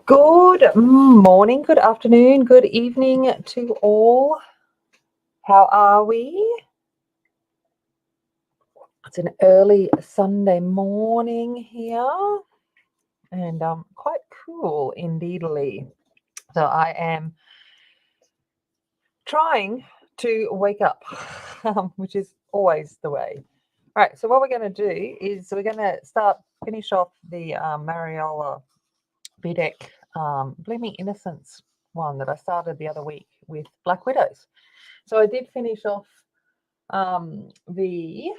Good morning, good afternoon, good evening to all. How are we? It's an early Sunday morning here and quite cool indeedly. So I am trying to wake up, which is always the way. All right, so what we're going to do is we're going to finish off the Mariola Budek Blooming Innocence one that I started the other week with Black Widows. So I did finish off the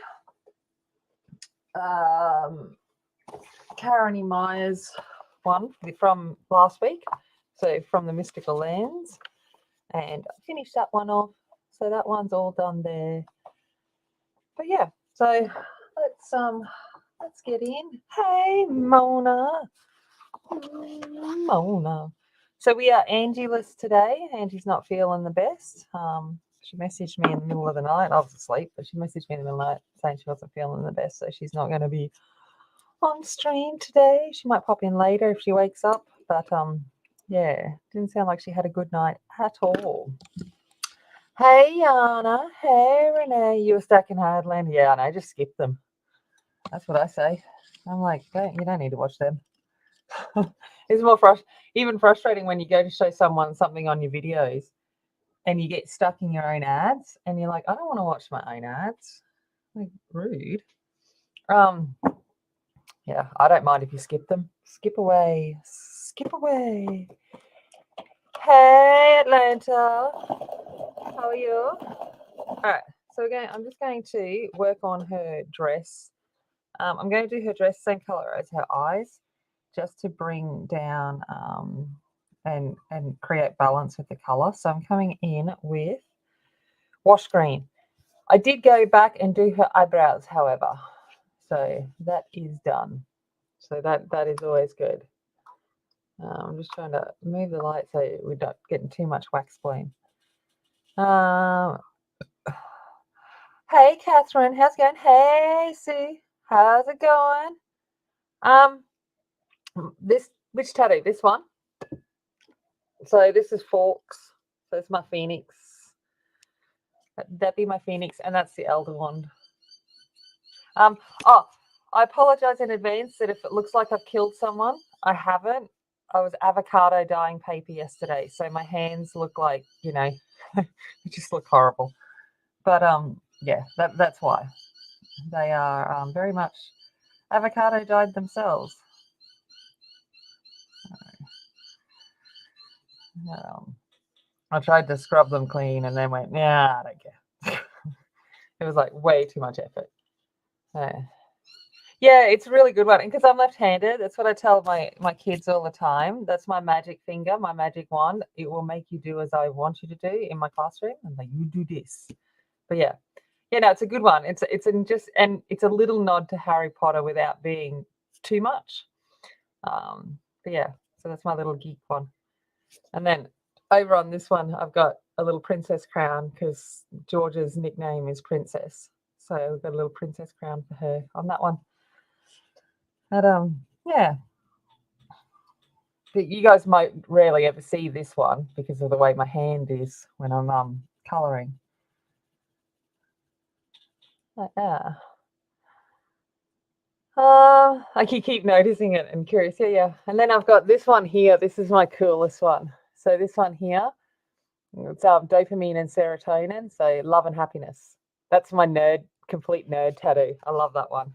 Karen E. Myers one from last week, so from the Mystical Lands, and I finished that one off. So that one's all done there. But yeah, so let's get in. Hey, Mona. Mona. So we are Angie-less today. Angie's not feeling the best. She messaged me in the middle of the night. I was asleep, but she messaged me in the middle of the night saying she wasn't feeling the best, so she's not going to be on stream today. She might pop in later if she wakes up, but yeah, didn't sound like she had a good night at all. Hey, Yana. Hey, Renee. You were stuck in Hardland? Yeah, I know. Just skip them. That's what I say. I'm like, you don't need to watch them. It's more even frustrating when you go to show someone something on your videos and you get stuck in your own ads and you're like, I don't want to watch my own ads. Like, rude. Yeah, I don't mind if you skip them. Skip away. Skip away. Hey, Atlanta. How are you? All right. So again, I'm just going to work on her dress. I'm going to do her dress same color as her eyes, just to bring down and create balance with the color. So I'm coming in with wash green. I did go back and do her eyebrows, however. So that is done. So that is always good. I'm just trying to move the light so we're not getting too much wax bloom. Hey, Catherine, how's it going? Hey, Sue, how's it going? Which tattoo? This one. So this is Forks. So it's my Phoenix. That'd be my Phoenix, and that's the Elder Wand. Oh, I apologize in advance that if it looks like I've killed someone, I haven't. I was avocado dyeing paper yesterday, so my hands look like, they just look horrible. But yeah, that's why. They are very much avocado dyed themselves. I tried to scrub them clean and then went, nah, I don't care. It was like way too much effort. Yeah, it's a really good one. Because I'm left-handed, that's what I tell my kids all the time. That's my magic finger, my magic wand. It will make you do as I want you to do in my classroom. I'm like, you do this. But yeah. Yeah, no, it's a good one. It's a little nod to Harry Potter without being too much. But yeah, so that's my little geek one. And then over on this one, I've got a little princess crown because George's nickname is Princess. So we've got a little princess crown for her on that one. But yeah. But you guys might rarely ever see this one because of the way my hand is when I'm colouring. Like that. I keep noticing it and curious. Yeah. And then I've got this one here. This is my coolest one. So this one here, it's dopamine and serotonin. So love and happiness. That's my complete nerd tattoo. I love that one.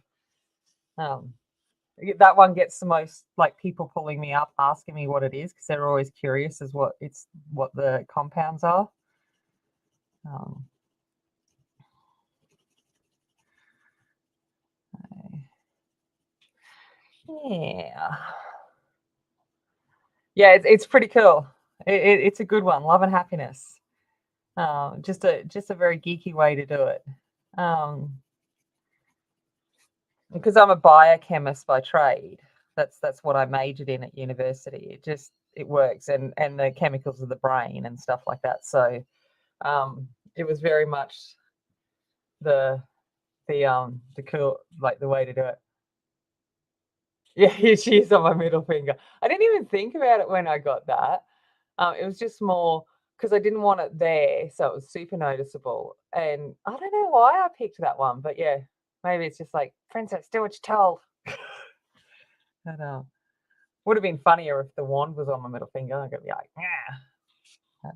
That one gets the most like people pulling me up, asking me what it is because they're always curious as what the compounds are. Yeah, it's pretty cool. It's a good one. Love and happiness. Just a very geeky way to do it. Because I'm a biochemist by trade. That's what I majored in at university. It works, and the chemicals of the brain and stuff like that. So it was very much the cool, like, the way to do it. Yeah, she is on my middle finger. I didn't even think about it when I got that. It was just more because I didn't want it there, so it was super noticeable. And I don't know why I picked that one, but yeah, maybe it's just like, princess, do what you're told. But, would have been funnier if the wand was on my middle finger. I could be like, yeah. But,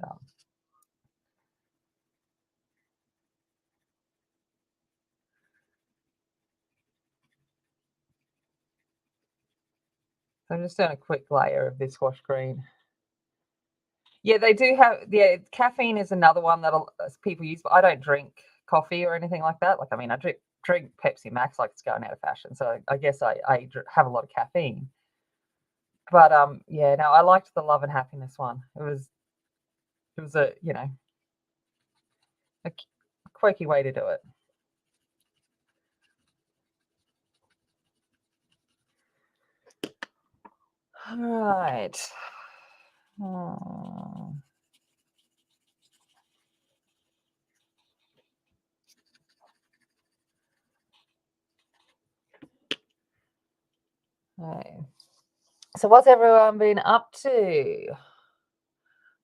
so I'm just doing a quick layer of this wash green. Yeah, they do have. Yeah, caffeine is another one that people use, but I don't drink coffee or anything like that. Like, I mean, I drink Pepsi Max like it's going out of fashion. So I guess I have a lot of caffeine. But yeah, no, I liked the love and happiness one. It was a a quirky way to do it. All right. Hmm. Okay. So what's everyone been up to?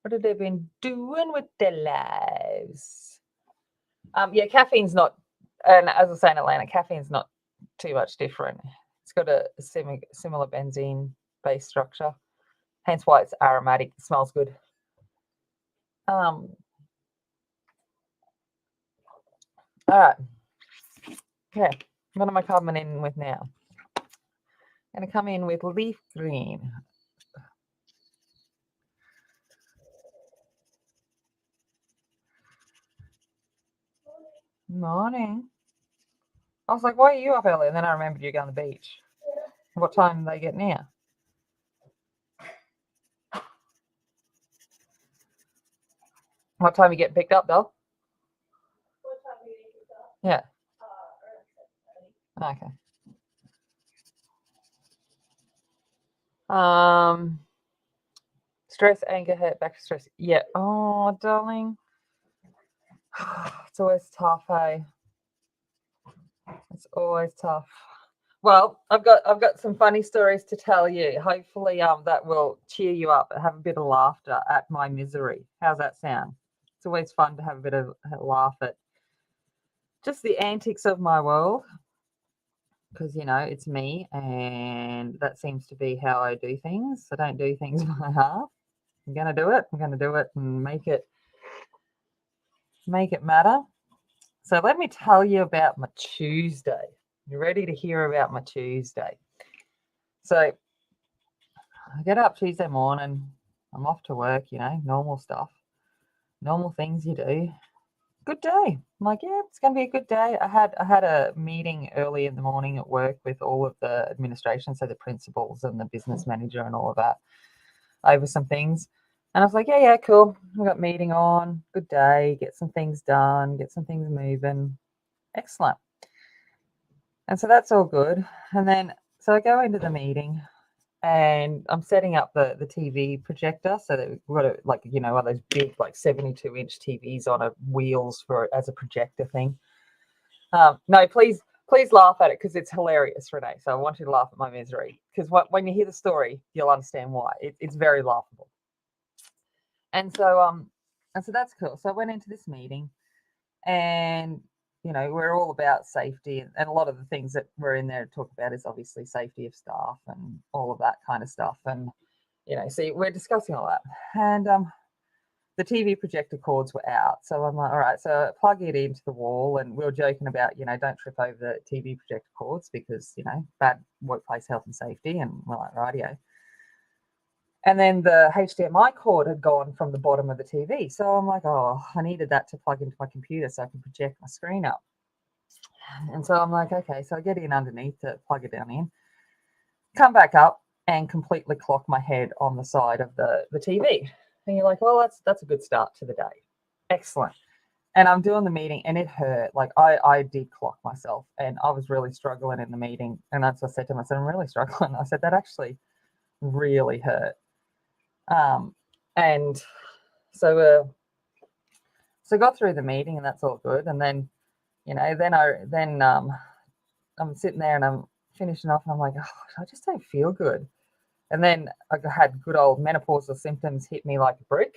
What have they been doing with their lives? Yeah, caffeine's not, and as I say in Atlanta, caffeine's not too much different. It's got a similar benzene-based structure, hence why it's aromatic. It smells good. All right. Okay. What am I coming in with now? I'm gonna come in with leaf green. Morning. I was like, why are you up early? And then I remembered you go on the beach. What time do they get now? What time you get picked up, though? Yeah. Okay. Stress, anger, hurt, back to stress. Yeah. Oh, darling. It's always tough, hey. It's always tough. Well, I've got some funny stories to tell you. Hopefully, that will cheer you up and have a bit of laughter at my misery. How's that sound? It's always fun to have a bit of a laugh at just the antics of my world, because it's me, and that seems to be how I do things. I don't do things by half. I'm gonna do it. I'm gonna do it and make it matter. So let me tell you about my Tuesday. You ready to hear about my Tuesday? So I get up Tuesday morning. I'm off to work. Normal stuff, normal things you do. Good day. I'm like, yeah, it's going to be a good day. I had a meeting early in the morning at work with all of the administration, so the principals and the business manager and all of that, over some things. And I was like, yeah, cool. We got meeting on. Good day. Get some things done. Get some things moving. Excellent. And so that's all good. And then so I go into the meeting, and I'm setting up the TV projector so that we've got one of those big 72-inch TVs on a wheels as a projector thing. No, please laugh at it because it's hilarious, Renee. So I want you to laugh at my misery because when you hear the story, you'll understand why. It's very laughable. And so that's cool. So I went into this meeting, and we're all about safety, and a lot of the things that we're in there to talk about is obviously safety of staff and all of that kind of stuff. And so we're discussing all that, and the TV projector cords were out, so I'm like, all right, so I plug it into the wall, and we were joking about don't trip over the TV projector cords because bad workplace health and safety, and we're like, rightio. And then the HDMI cord had gone from the bottom of the TV. So I'm like, oh, I needed that to plug into my computer so I can project my screen up. And so I'm like, okay, so I get in underneath to plug it down in, come back up and completely clock my head on the side of the TV. And you're like, well, that's a good start to the day. Excellent. And I'm doing the meeting and it hurt. Like I did clock myself and I was really struggling in the meeting. And that's what I said to myself, I'm really struggling. I said, that actually really hurt. And so I got through the meeting and that's all good. And then, I'm sitting there and I'm finishing off, and I'm like, oh, I just don't feel good. And then I had good old menopausal symptoms hit me like a brick.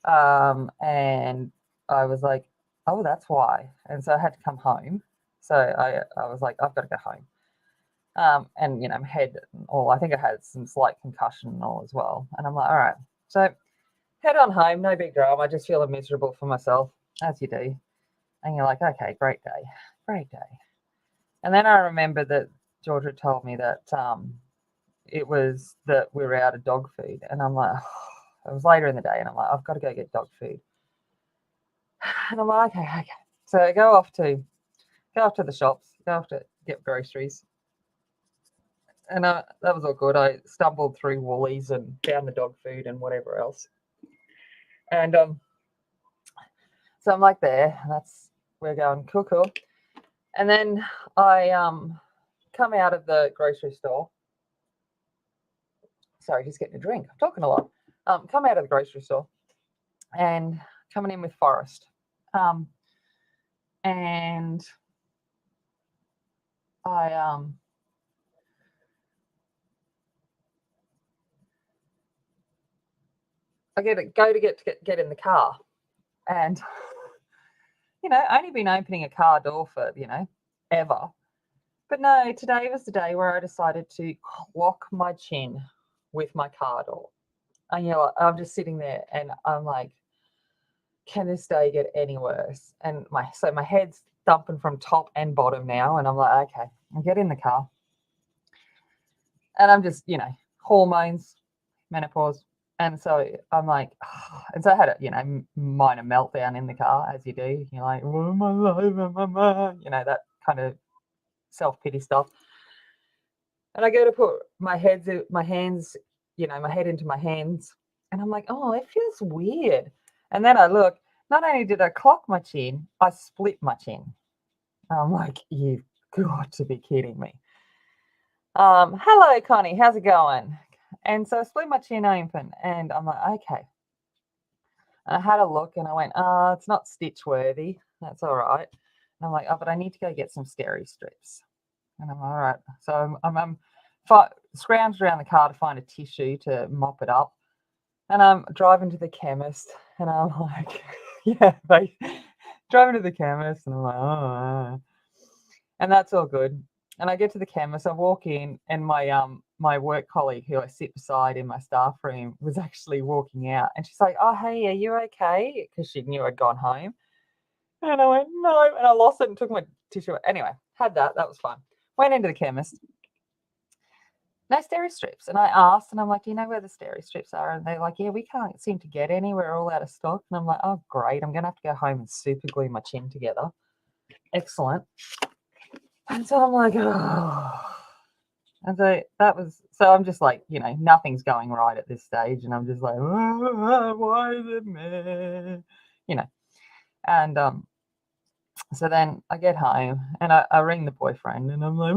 And I was like, oh, that's why. And so I had to come home. So I was like, I've got to go home. And, my head and all, I think I had some slight concussion and all as well. And I'm like, all right. So head on home, no big drama. I just feeling miserable for myself, as you do. And you're like, okay, great day, great day. And then I remember that Georgia told me that it was that we were out of dog food. And I'm like, it was later in the day, and I'm like, I've got to go get dog food. And I'm like, okay. So I go off to the shops, go off to get groceries. And that was all good. I stumbled through Woolies and found the dog food and whatever else. And so I'm like there, and we're going, cool. And then I come out of the grocery store. Sorry, just getting a drink. I'm talking a lot. Come out of the grocery store and coming in with Forrest. And I get in the car, and only been opening a car door for ever, but no, today was the day where I decided to clock my chin with my car door. And I'm just sitting there, and I'm like, can this day get any worse? And my head's thumping from top and bottom now, and I'm like, okay, I'll get in the car, and I'm just hormones, menopause. And so I'm like, oh. And so I had a, minor meltdown in the car, as you do. You're like, oh, my life, that kind of self-pity stuff. And I go to put my head into my hands, and I'm like, oh, it feels weird. And then I look, not only did I clock my chin, I split my chin. I'm like, you've got to be kidding me. Hello, Connie, how's it going? And so I split my chin open, and I'm like, okay. And I had a look, and I went, it's not stitch worthy. That's all right. And I'm like, oh, but I need to go get some steri strips. And I'm all right. So I'm scrounged around the car to find a tissue to mop it up. And I'm driving to the chemist, and I'm like, driving to the chemist, and I'm like, oh. And that's all good. And I get to the chemist, I walk in, and my work colleague who I sit beside in my staff room was actually walking out, and she's like, oh, hey, are you okay? Because she knew I'd gone home. And I went, no, and I lost it and took my tissue. Anyway, had that was fun. Went into the chemist. No steri strips. And I asked, and I'm like, do you know where the steri strips are? And they're like, yeah, we can't seem to get any. We're all out of stock. And I'm like, oh, great. I'm going to have to go home and super glue my chin together. Excellent. And so I'm like, oh. And so I'm just like, nothing's going right at this stage. And I'm just like, oh, why is it me? And so then I get home, and I ring the boyfriend, and I'm like,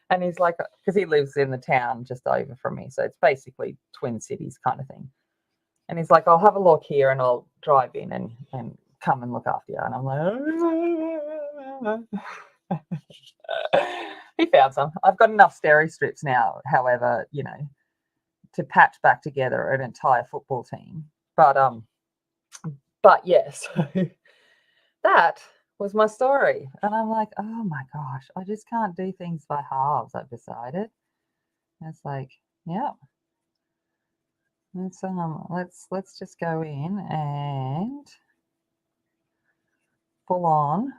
and he's like, because he lives in the town just over from me. So it's basically Twin Cities kind of thing. And he's like, I'll have a look here, and I'll drive in and come and look after you. And I'm like, he found some. I've got enough steri strips now, however, to patch back together an entire football team. But yes, that was my story. And I'm like, oh my gosh, I just can't do things by halves, I've decided. And it's like, yeah. Let's just go in and full on.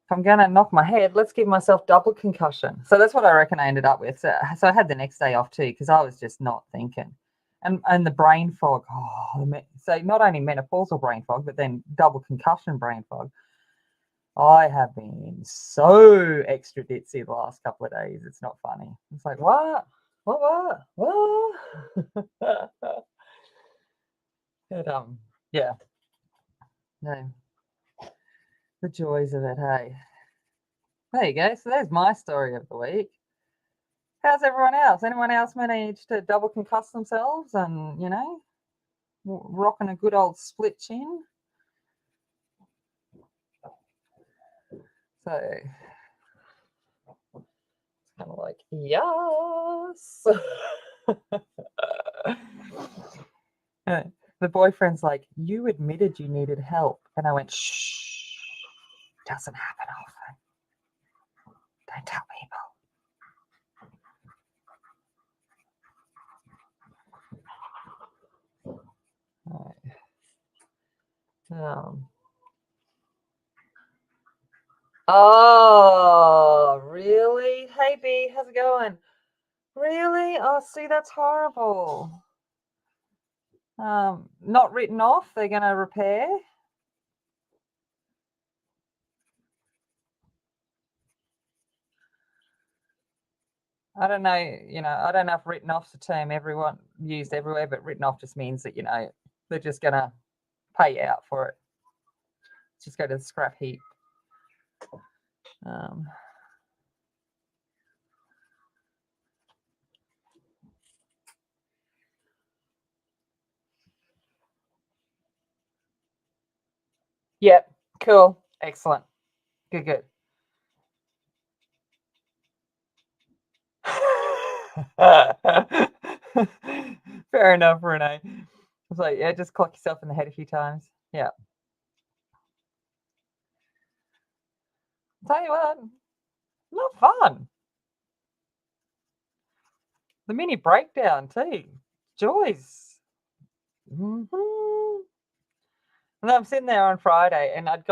If I'm going to knock my head, let's give myself double concussion. So that's what I reckon I ended up with. So I had the next day off too, because I was just not thinking. And the brain fog. So not only menopausal brain fog, but then double concussion brain fog. I have been so extra ditzy the last couple of days. It's not funny. It's like, what? But, yeah. No. The joys of it, hey. There you go. So there's my story of the week. How's everyone else? Anyone else managed to double concuss themselves and, rocking a good old split chin? it's kind of like, yes. The boyfriend's like, you admitted you needed help. And I went, shh, doesn't happen often. Don't tell people. Right. Oh, really? Hey, B, how's it going? Really? Oh, see, that's horrible. Not written off. They're going to repair. I don't know, I don't know if written off's a term everyone used everywhere, but written off just means that, they're just going to pay you out for it. Just go to the scrap heap. Yep, cool, excellent, good. Fair enough, Renee. It's like, yeah, just clock yourself in the head a few times. Yeah. Tell you what, not fun. The mini breakdown too. Joys. And then I'm sitting there on Friday and I'd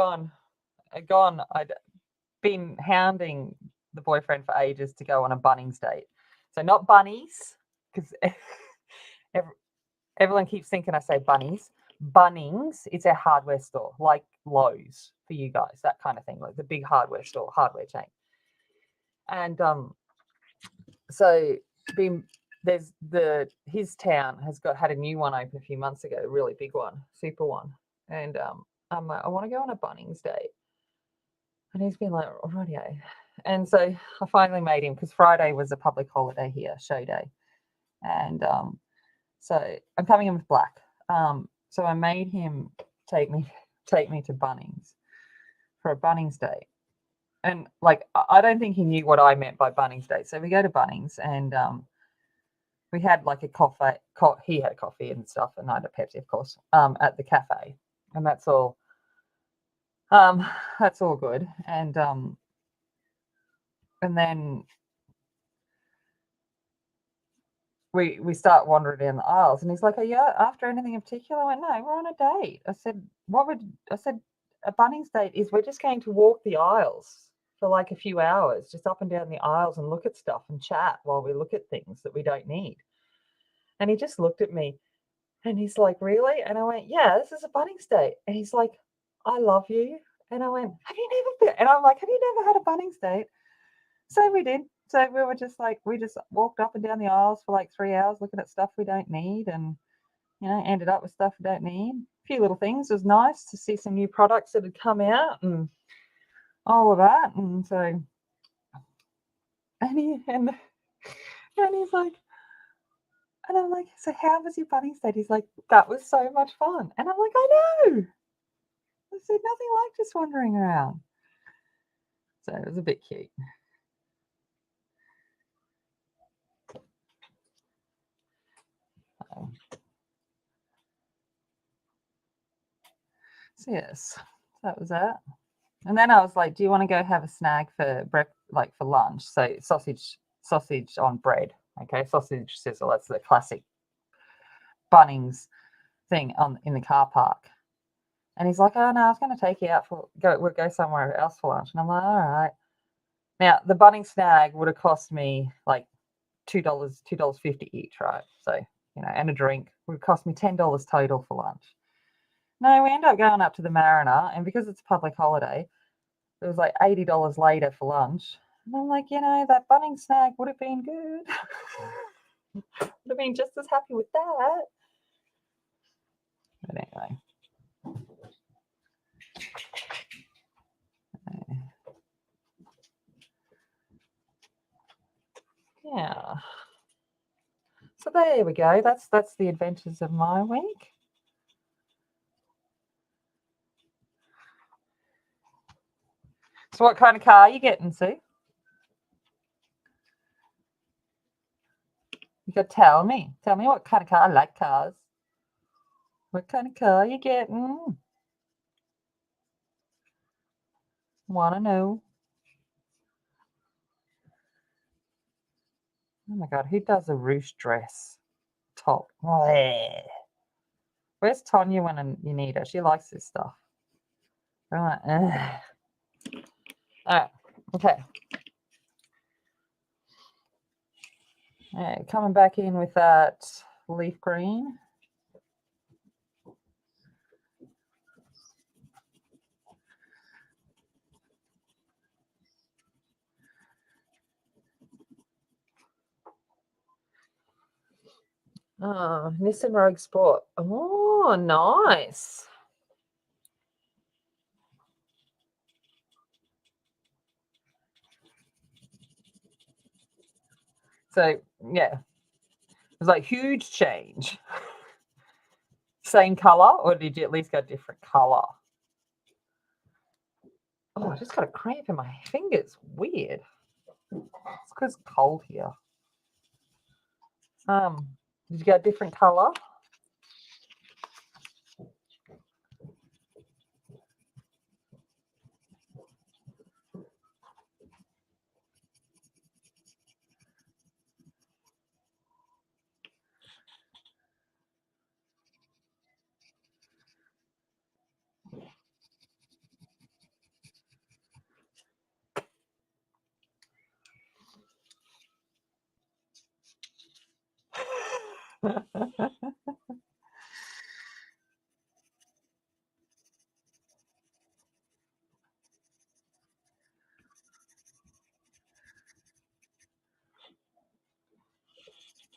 been hounding the boyfriend for ages to go on a Bunnings date. So not bunnies, because everyone keeps thinking I say bunnies. Bunnings, it's a hardware store, like Lowe's for you guys, that kind of thing, like the big hardware store, hardware chain. And so his town has had a new one open a few months ago, a really big one, super one. And I'm like, I want to go on a Bunnings date. And he's been like, rightio. And so I finally made him, because Friday was a public holiday here, show day. And so I'm coming in with black. So I made him take me to Bunnings for a Bunnings date. And like, I don't think he knew what I meant by Bunnings date. So we go to Bunnings and we had like a coffee. He had a coffee and stuff, and I had a Pepsi, of course, at the cafe. And that's all. That's all good. And then we start wandering down the aisles, and he's like, "Are you after anything in particular?" I went, "No, we're on a date." I said, "A Bunnings date is we're just going to walk the aisles for like a few hours, just up and down the aisles and look at stuff and chat while we look at things that we don't need." And he just looked at me and he's like, "Really?" And I went, "Yeah, this is a Bunnings date." And he's like, "I love you." And I went, "Have you never been?" And I'm like, "Have you never had a Bunnings date?" So we did. So we were just like, we just walked up and down the aisles for like 3 hours looking at stuff we don't need, and, ended up with stuff we don't need. A few little things. It was nice to see some new products that had come out and all of that. And so, and he's like, and I'm like, "So how was your Bunnings date?" He's like, "That was so much fun." And I'm like, "I know." I said, "Nothing like just wandering around." So it was a bit cute. So yes, that was that. And then I was like, "Do you want to go have a snag for for lunch?" So sausage on bread, okay, sausage sizzle. That's the classic Bunnings thing in the car park. And he's like, "Oh no, I was going to take you out we'll go somewhere else for lunch." And I'm like, "All right." Now the Bunnings snag would have cost me like $2.50 each, right? So and a drink would cost me $10 total for lunch. No, we end up going up to the Mariner, and because it's a public holiday, it was like $80 later for lunch. And I'm like, that Bunnings snack would have been good. Would have been just as happy with that. But anyway. Yeah. So there we go. That's the adventures of my week. So what kind of car are you getting, Sue? You got to tell me. Tell me what kind of car. I like cars. What kind of car are you getting? Want to know. Oh my God, who does a ruche dress top? Bleh. Where's Tonya when you need her? She likes this stuff. Right. All right. Okay. All right, coming back in with that leaf green. Oh, Nissan Rogue Sport. Oh, nice. So, yeah, it was like huge change. Same color, or did you at least go different color? Oh, I just got a cramp in my fingers. Weird. It's because it's cold here. Did you go a different color?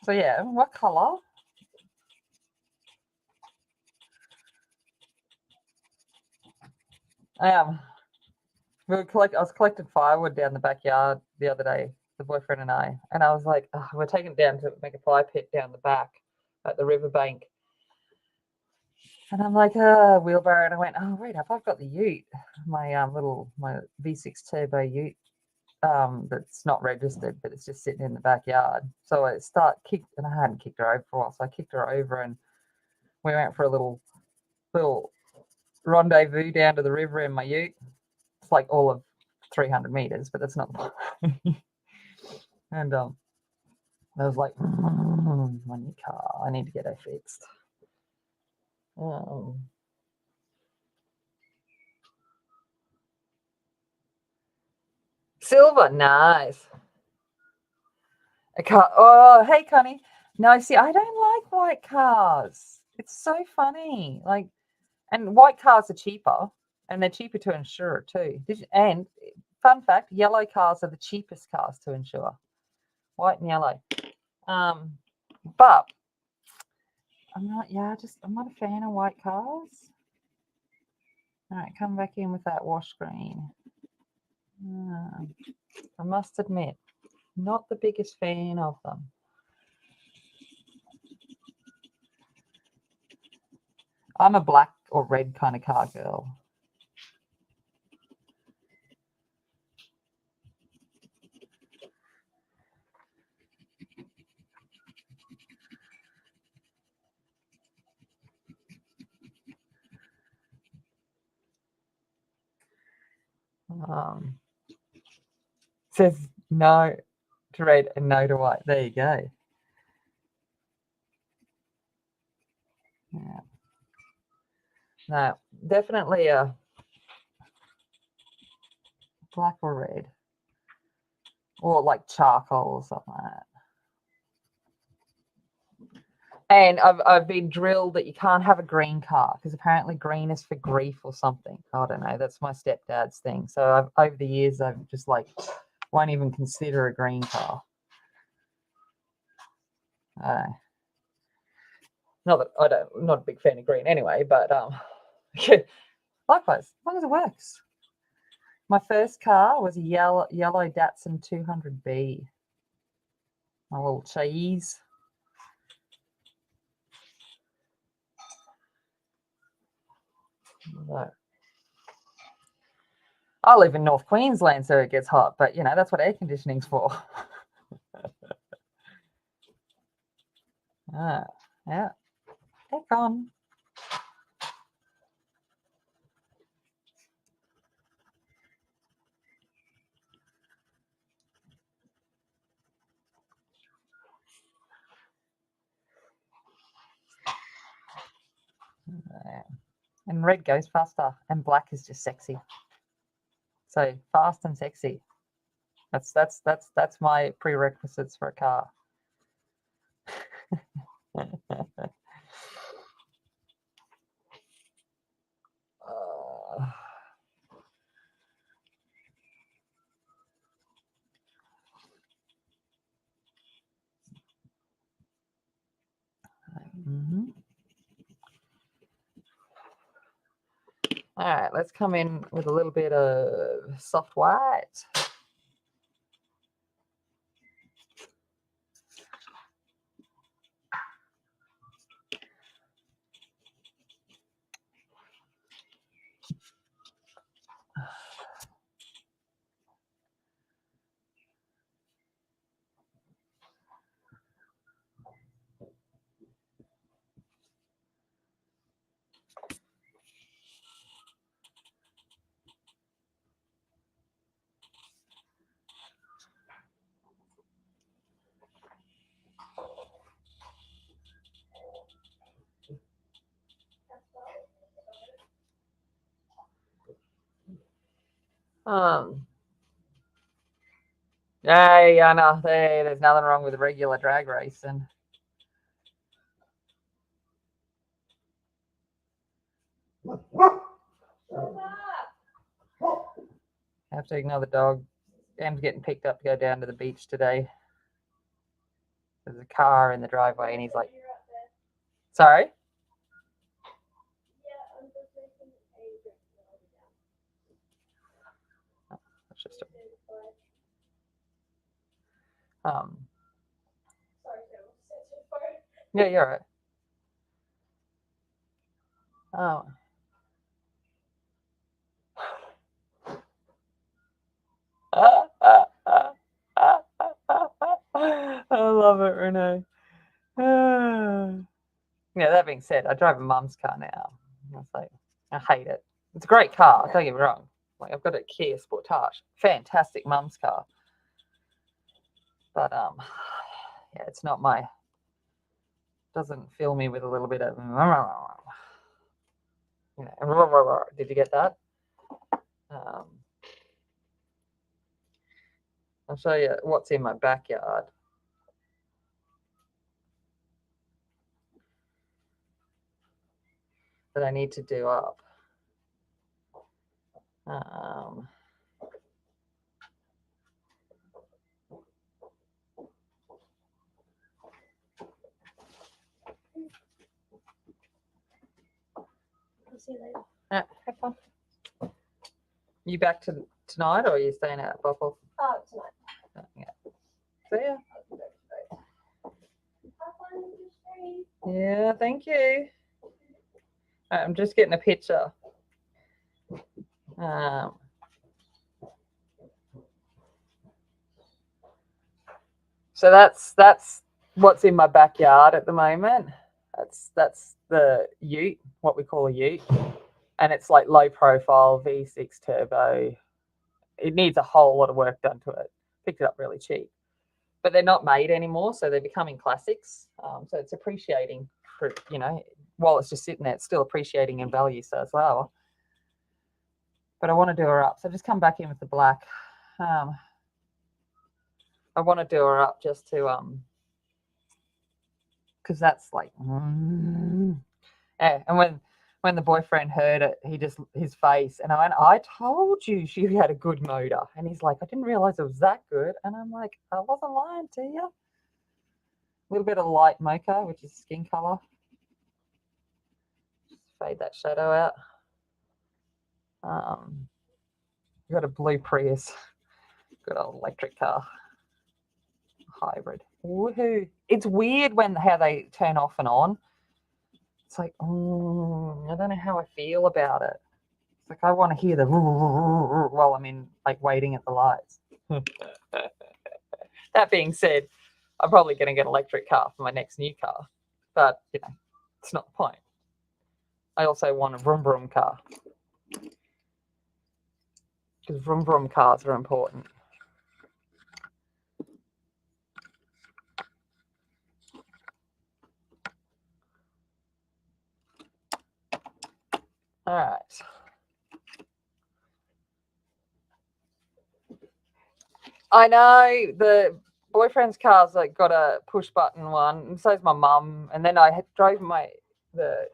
So yeah, what color? I was collecting firewood down the backyard the other day, the boyfriend and I was like, oh, we're taking it down to make a fire pit down the back at the riverbank. And I'm like, wheelbarrow, and I went, oh wait, I've got the ute, my my V6 turbo ute, that's not registered, but it's just sitting in the backyard. So I and I hadn't kicked her over for a while, so I kicked her over, and we went for a little rendezvous down to the river in my ute. It's like all of 300 meters, but that's not. And I was like, my new car, I need to get it fixed. Silver, nice. A car. Oh, hey, Connie. No, see, I don't like white cars. It's so funny. Like, and white cars are cheaper, and they're cheaper to insure too. And fun fact, yellow cars are the cheapest cars to insure. White and yellow. But I'm not a fan of white cars. All right, come back in with that wash green. I must admit, not the biggest fan of them. I'm a black or red kind of car girl. Says no to red and no to white. There you go. Yeah. No, definitely a black or red, or like charcoal or something like that. And I've been drilled that you can't have a green car because apparently green is for grief or something. I don't know. That's my stepdad's thing. So over the years, I've just like won't even consider a green car. Not that I'm not a big fan of green anyway, but likewise, as long as it works. My first car was a yellow Datsun 200B. My little cheese. I live in North Queensland, so it gets hot, but you know, that's what air conditioning's for. Yeah. Heck on. And red goes faster, and black is just sexy. So fast and sexy. That's my prerequisites for a car. Mm-hmm. All right, let's come in with a little bit of soft white. Yeah, I know. There's nothing wrong with regular drag racing. I have to ignore the dog. Sam's getting picked up to go down to the beach today. There's a car in the driveway, and he's like, "Sorry." That's just yeah, you're right. Oh. I love it, Renee. Yeah, that being said, I drive a mum's car now. I hate it. It's a great car, don't get me wrong. Like, I've got a Kia Sportage, fantastic mum's car. But yeah, it's not my, doesn't fill me with a little bit of, you know, did you get that? I'll show you what's in my backyard. That I need to do up. I'll see you later. Have fun. You back to tonight, or are you staying out at Buffalo? Tonight. Yeah. See ya. Yeah, thank you. Right, I'm just getting a picture. So that's what's in my backyard at the moment. That's the ute, what we call a ute, and it's like low profile V6 turbo. It needs a whole lot of work done to it. Picked it up really cheap, but they're not made anymore, so they're becoming classics. So it's appreciating for, you know, while it's just sitting there, it's still appreciating in value. So as well. But I want to do her up, so just come back in with the black. I want to do her up just to because that's like, yeah. And when the boyfriend heard it, he just, his face, and I went, I told you she had a good motor, and he's like, I didn't realize it was that good, and I'm like, I wasn't lying to you. A little bit of light mocha, which is skin color. Just fade that shadow out. Got a blue Prius, got an electric car, hybrid. Woohoo! It's weird how they turn off and on. It's like, I don't know how I feel about it. It's like I want to hear the while I'm in, like, waiting at the lights. That being said, I'm probably going to get an electric car for my next new car, but it's not the point. I also want a vroom vroom car because vroom vroom cars are important. All right. I know the boyfriend's car's like got a push button one, and so's my mum. And then I drove the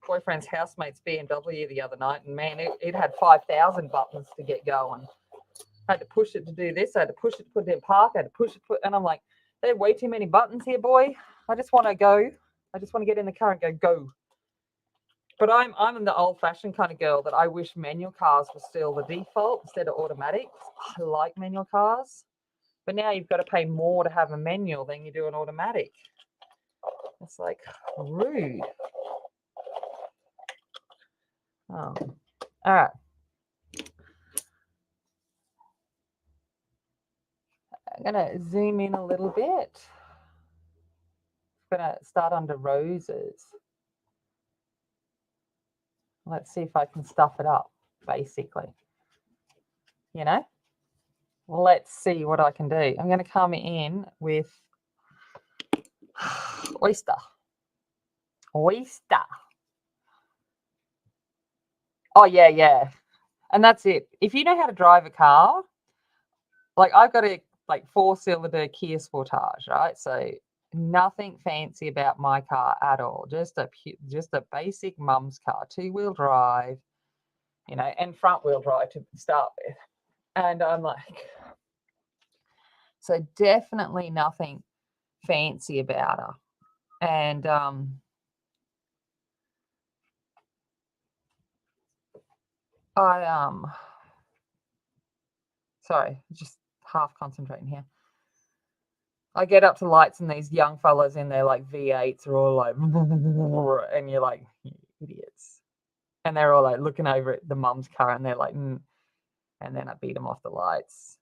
boyfriend's housemate's BMW the other night, and man, it had 5,000 buttons to get going. I had to push it to do this. I had to push it to put it in park. I had to push it, and I'm like, there are way too many buttons here, boy. I just want to go. I just want to get in the car and go. But I'm the old-fashioned kind of girl that I wish manual cars were still the default instead of automatic. I like manual cars, but now you've got to pay more to have a manual than you do an automatic. It's like rude. All right. I'm going to zoom in a little bit. I'm going to start under roses. Let's see if I can stuff it up, basically. Let's see what I can do. I'm going to come in with oyster. Oh, yeah. And that's it. If you know how to drive a car, like I've got a 4-cylinder Kia Sportage, right? So nothing fancy about my car at all. Just a basic mum's car, 2-wheel drive, and front-wheel drive to start with. And I'm like, so definitely nothing fancy about her. And sorry, just half concentrating here. I get up to lights and these young fellas in their like V8s are all like, and you're like, you idiots. And they're all like looking over at the mum's car and they're like, and then I beat them off the lights.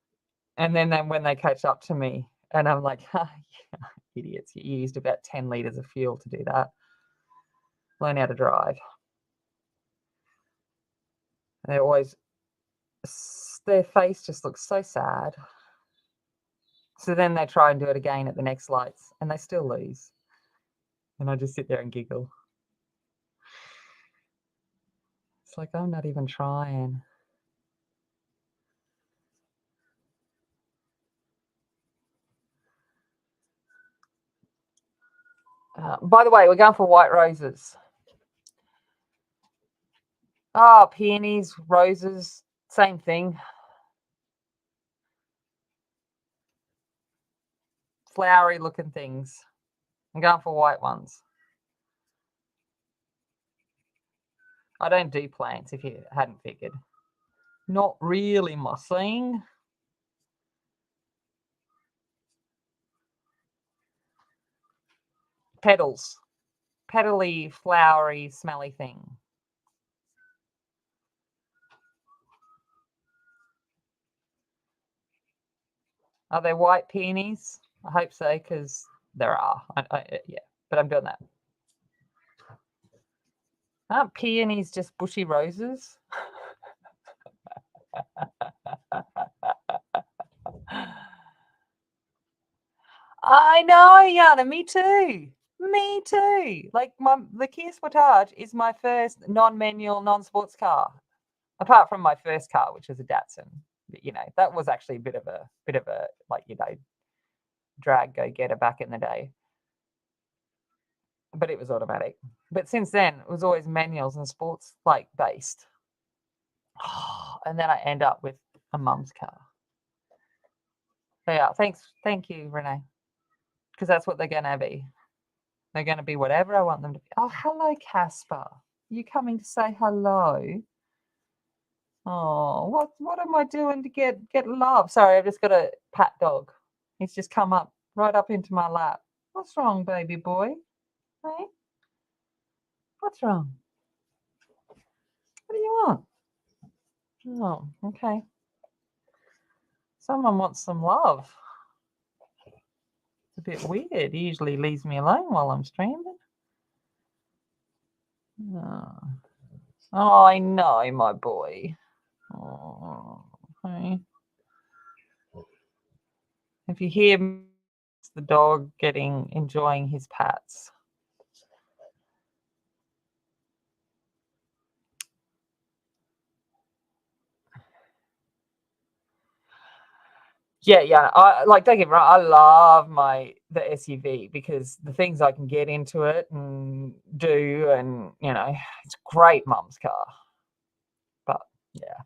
And then when they catch up to me and I'm like, yeah, idiots, you used about 10 litres of fuel to do that. Learn how to drive. And their face just looks so sad. So then they try and do it again at the next lights and they still lose. And I just sit there and giggle. It's like, I'm not even trying. By the way, we're going for white roses. Oh, peonies, roses, same thing. Flowery looking things. I'm going for white ones. I don't do plants, if you hadn't figured. Not really my thing. Petals. Petally, flowery, smelly thing. Are there white peonies? I hope so, because there are. Yeah, but I'm doing that. Aren't peonies just bushy roses? I know, Yana, me too. Me too. Like the Kia Sportage is my first non-manual, non-sports car. Apart from my first car, which was a Datsun. That was actually a bit of a drag go-getter back in the day. But it was automatic. But since then, it was always manuals and sports based. And then I end up with a mum's car. So yeah, thank you, Renee. Because that's what they're going to be. They're going to be whatever I want them to be. Oh, hello, Casper. You coming to say hello? Oh, what am I doing to get love? Sorry, I've just got a pat dog. He's just come up right up into my lap. What's wrong, baby boy? Hey? What's wrong? What do you want? Oh, okay. Someone wants some love. It's a bit weird. He usually leaves me alone while I'm stranded. Oh, I know, my boy. Oh, okay. If you hear it's the dog enjoying his pats. Yeah. I like, don't get me wrong, I love the SUV because the things I can get into it and do, and it's a great mum's car. But yeah.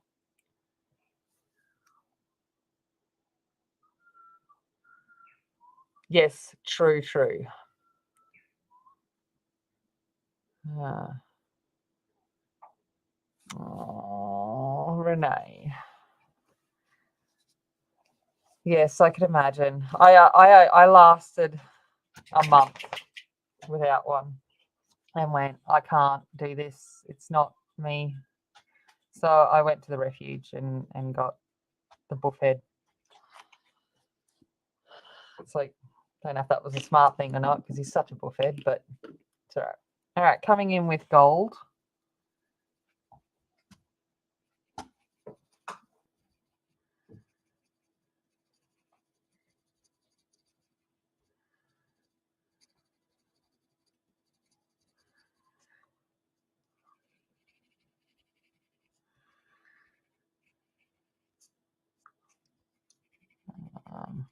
Yes, true. Uh, oh, Renee. Yes, I could imagine. I lasted a month without one and went, I can't do this. It's not me. So I went to the refuge and got the buffhead. It's like, don't know if that was a smart thing or not because he's such a buffhead, but it's all right. All right, coming in with gold.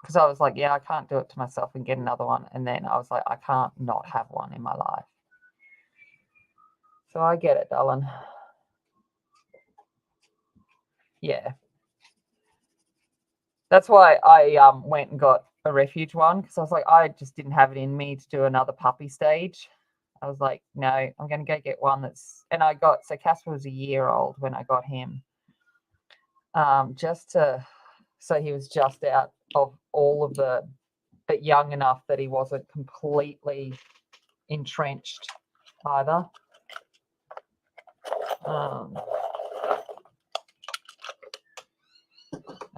Because I was like, yeah, I can't do it to myself and get another one. And then I was like, I can't not have one in my life. So I get it, darling. Yeah. That's why I went and got a refuge one because I was like, I just didn't have it in me to do another puppy stage. I was like, no, I'm going to go get one and I got, so Casper was a year old when I got him. So he was just out of all of but young enough that he wasn't completely entrenched either. All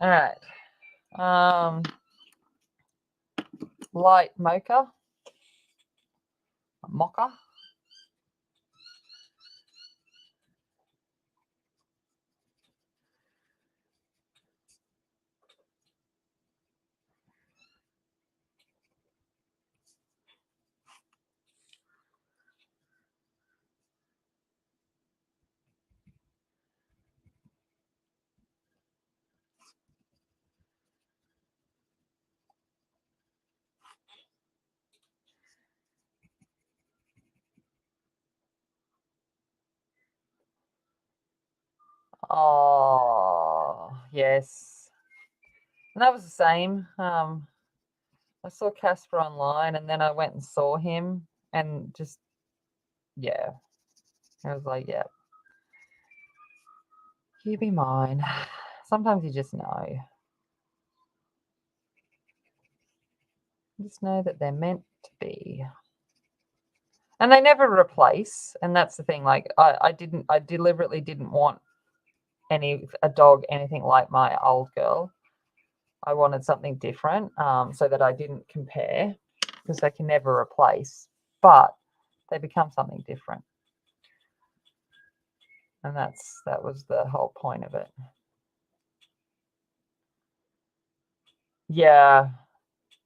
right. Light mocha. Mocha. Oh, yes. And that was the same. I saw Casper online and then I went and saw him and just, yeah. I was like, yeah, you be mine. Sometimes you just know. You just know that they're meant to be. And they never replace. And that's the thing. Like I deliberately didn't want a dog anything like my old girl. I wanted something different, so that I didn't compare because they can never replace, but they become something different. And that was the whole point of it. Yeah,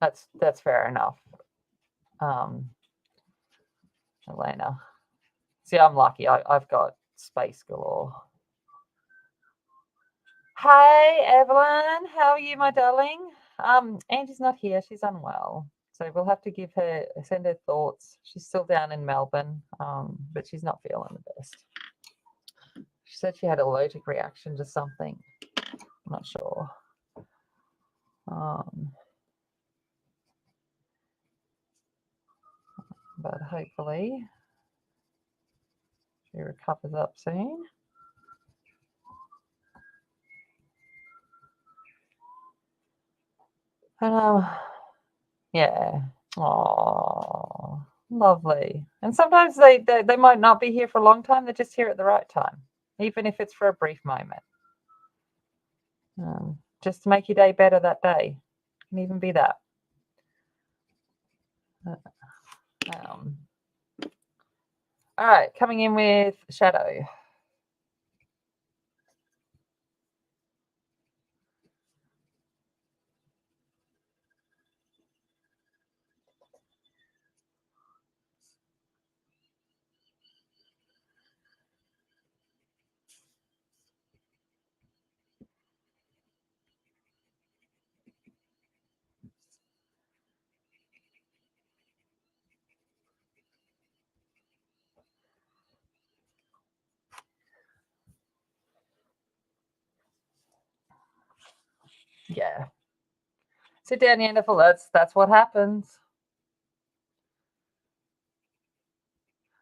that's fair enough. Elena. See, I'm lucky. I've got space galore. Hey, Evelyn. How are you, my darling? Angie's not here. She's unwell. So we'll have to send her thoughts. She's still down in Melbourne, but she's not feeling the best. She said she had an allergic reaction to something. I'm not sure. But hopefully she recovers up soon. Yeah. Oh, lovely. And sometimes they might not be here for a long time. They're just here at the right time, even if it's for a brief moment. just to make your day better that day. Can even be that. All right, coming in with Shadow. Yeah. Sit down, Yennefer. That's what happens.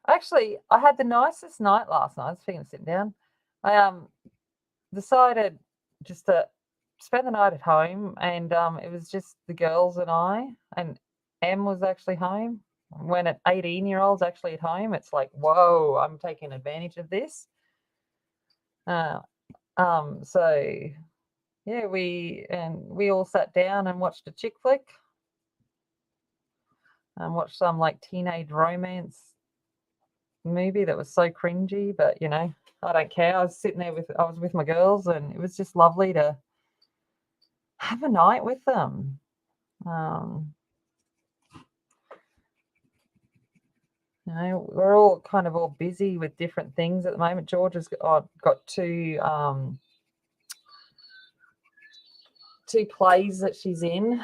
Actually, I had the nicest night last night. Speaking of sitting down, I decided just to spend the night at home, and it was just the girls and I, and Em was actually home. When an 18-year-old's actually at home, it's like, whoa, I'm taking advantage of this. So yeah, we all sat down and watched a chick flick and watched some like teenage romance movie that was so cringy, but I don't care. I was with my girls, and it was just lovely to have a night with them. We're all kind of all busy with different things at the moment. George has got two plays that she's in,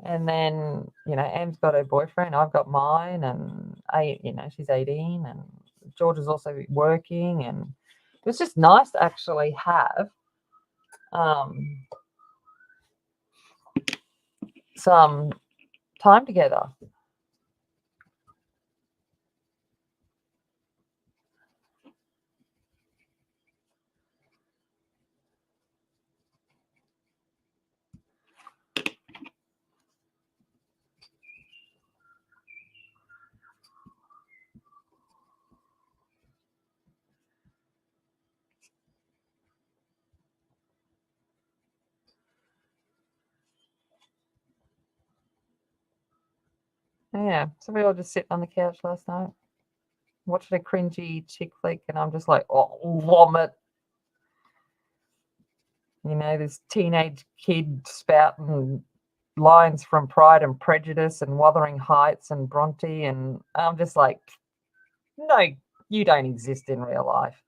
and then Em's got her boyfriend, I've got mine, and she's 18, and George is also working, and it was just nice to actually have some time together. Yeah, so we all just sitting on the couch last night, watching a cringy chick flick, and I'm just like, oh, vomit. This teenage kid spouting lines from Pride and Prejudice and Wuthering Heights and Bronte, and I'm just like, no, you don't exist in real life.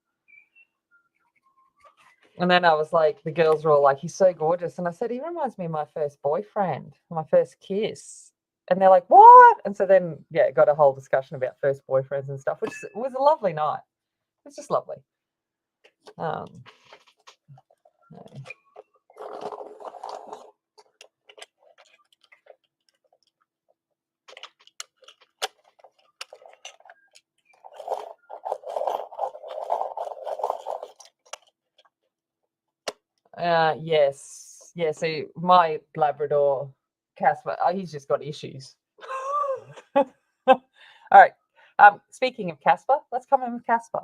And then I was like, the girls were all like, he's so gorgeous. And I said, he reminds me of my first boyfriend, my first kiss. And they're like, what? And so then, yeah, got a whole discussion about first boyfriends and stuff, which was a lovely night. It was just lovely. Yes. Yeah, so my Labrador, Casper, he's just got issues. All right. Speaking of Casper, let's come in with Casper.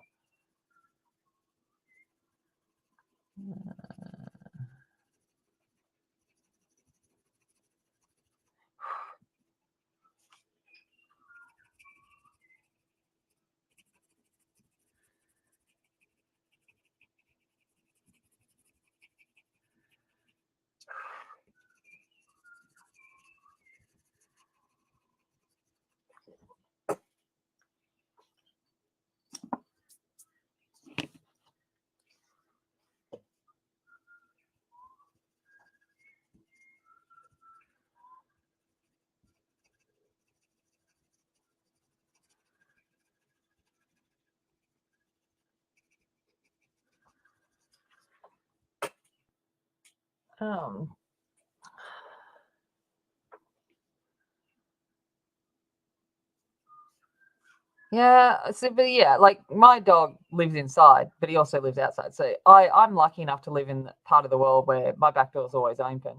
Yeah, so but yeah, like my dog lives inside, but he also lives outside. So I'm lucky enough to live in the part of the world where my back door is always open.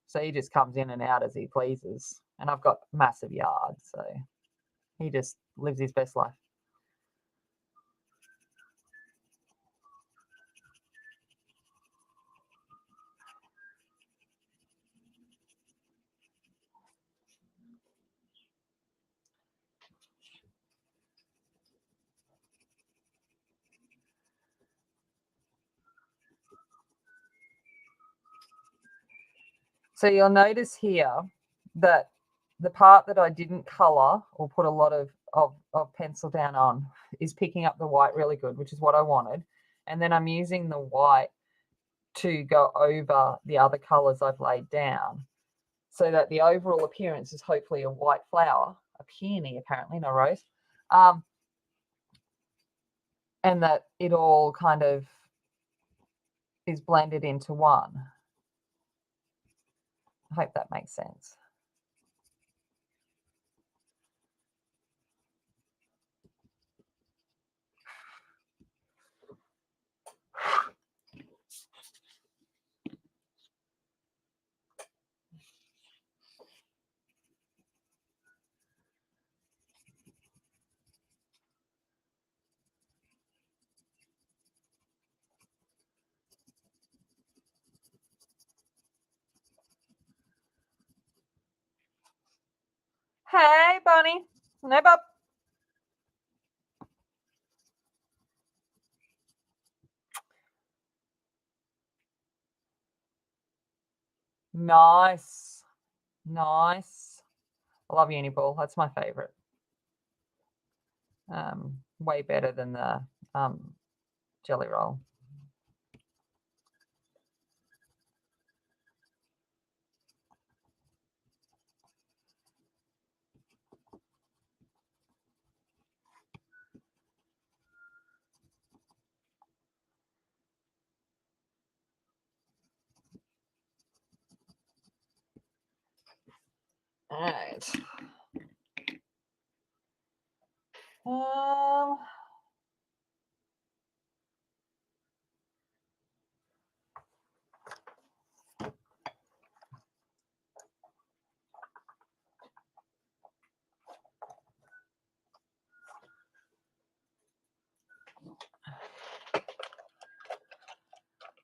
So he just comes in and out as he pleases. And I've got massive yard, so he just lives his best life. So you'll notice here that the part that I didn't colour or put a lot of pencil down on is picking up the white really good, which is what I wanted. And then I'm using the white to go over the other colours I've laid down so that the overall appearance is hopefully a white flower, a peony apparently, no rose, and that it all kind of is blended into one. I hope that makes sense. Hey, Bonnie. No, Bob. Nice. Nice. I love Uniball. That's my favourite. Way better than the jelly roll. All right.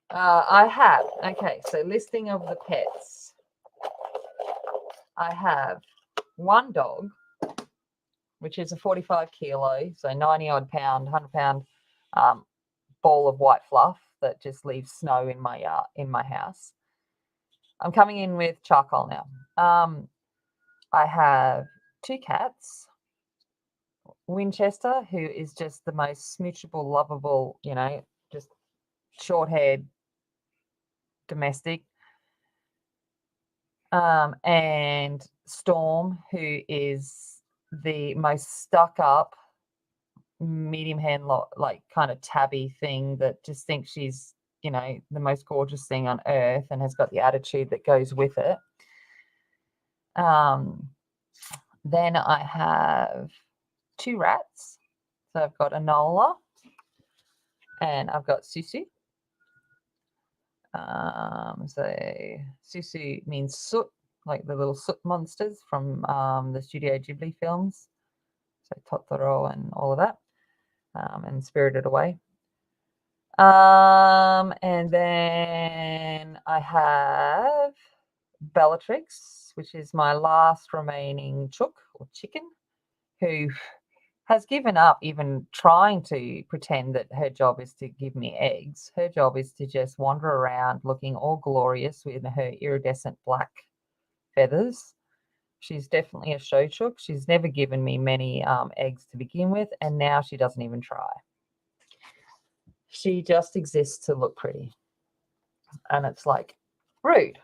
I have, okay, so listing of the pets. I have one dog, which is a 45 kilo, so 90 odd pound, 100 pound ball of white fluff that just leaves snow in my house. I'm coming in with charcoal now. I have two cats. Winchester, who is just the most smoochable, lovable, just short-haired domestic. And Storm, who is the most stuck up, medium hand, like kind of tabby thing that just thinks she's, the most gorgeous thing on earth and has got the attitude that goes with it. Then I have two rats. So I've got Enola and I've got Susu. So Susu means soot, like the little soot monsters from the Studio Ghibli films. So Totoro and all of that, and Spirited Away. And then I have Bellatrix, which is my last remaining chook or chicken, who has given up even trying to pretend that her job is to give me eggs. Her job is to just wander around looking all glorious with her iridescent black feathers. She's definitely a show chook. She's never given me many eggs to begin with, and now she doesn't even try. She just exists to look pretty. And it's like, rude.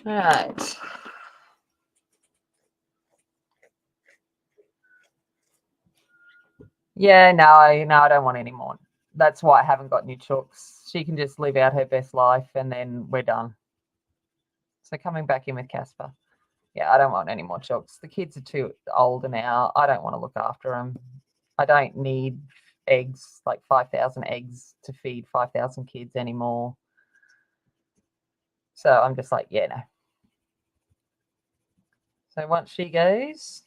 All right. Yeah, no, I don't want any more. That's why I haven't got new chooks. She can just live out her best life and then we're done. So coming back in with Casper. Yeah, I don't want any more chooks. The kids are too old now. I don't want to look after them. I don't need eggs, like 5,000 eggs to feed 5,000 kids anymore. So I'm just like, yeah, no. So once she goes,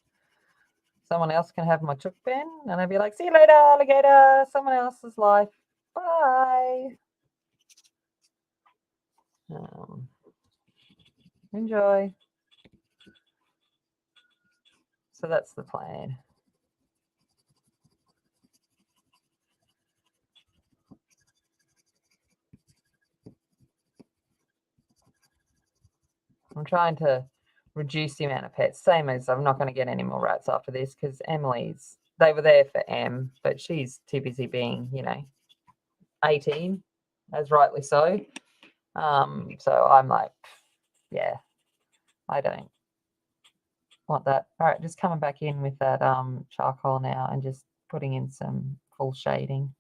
someone else can have my chook pen, and I'll be like, see you later, alligator. Someone else's life. Bye. Enjoy. So that's the plan. I'm trying to reduce the amount of pets. Same as I'm not going to get any more rats after this because Emily's, they were there for Em, but she's too busy being, 18, as rightly so. So I'm like, yeah, I don't want that. All right, just coming back in with that charcoal now and just putting in some full shading.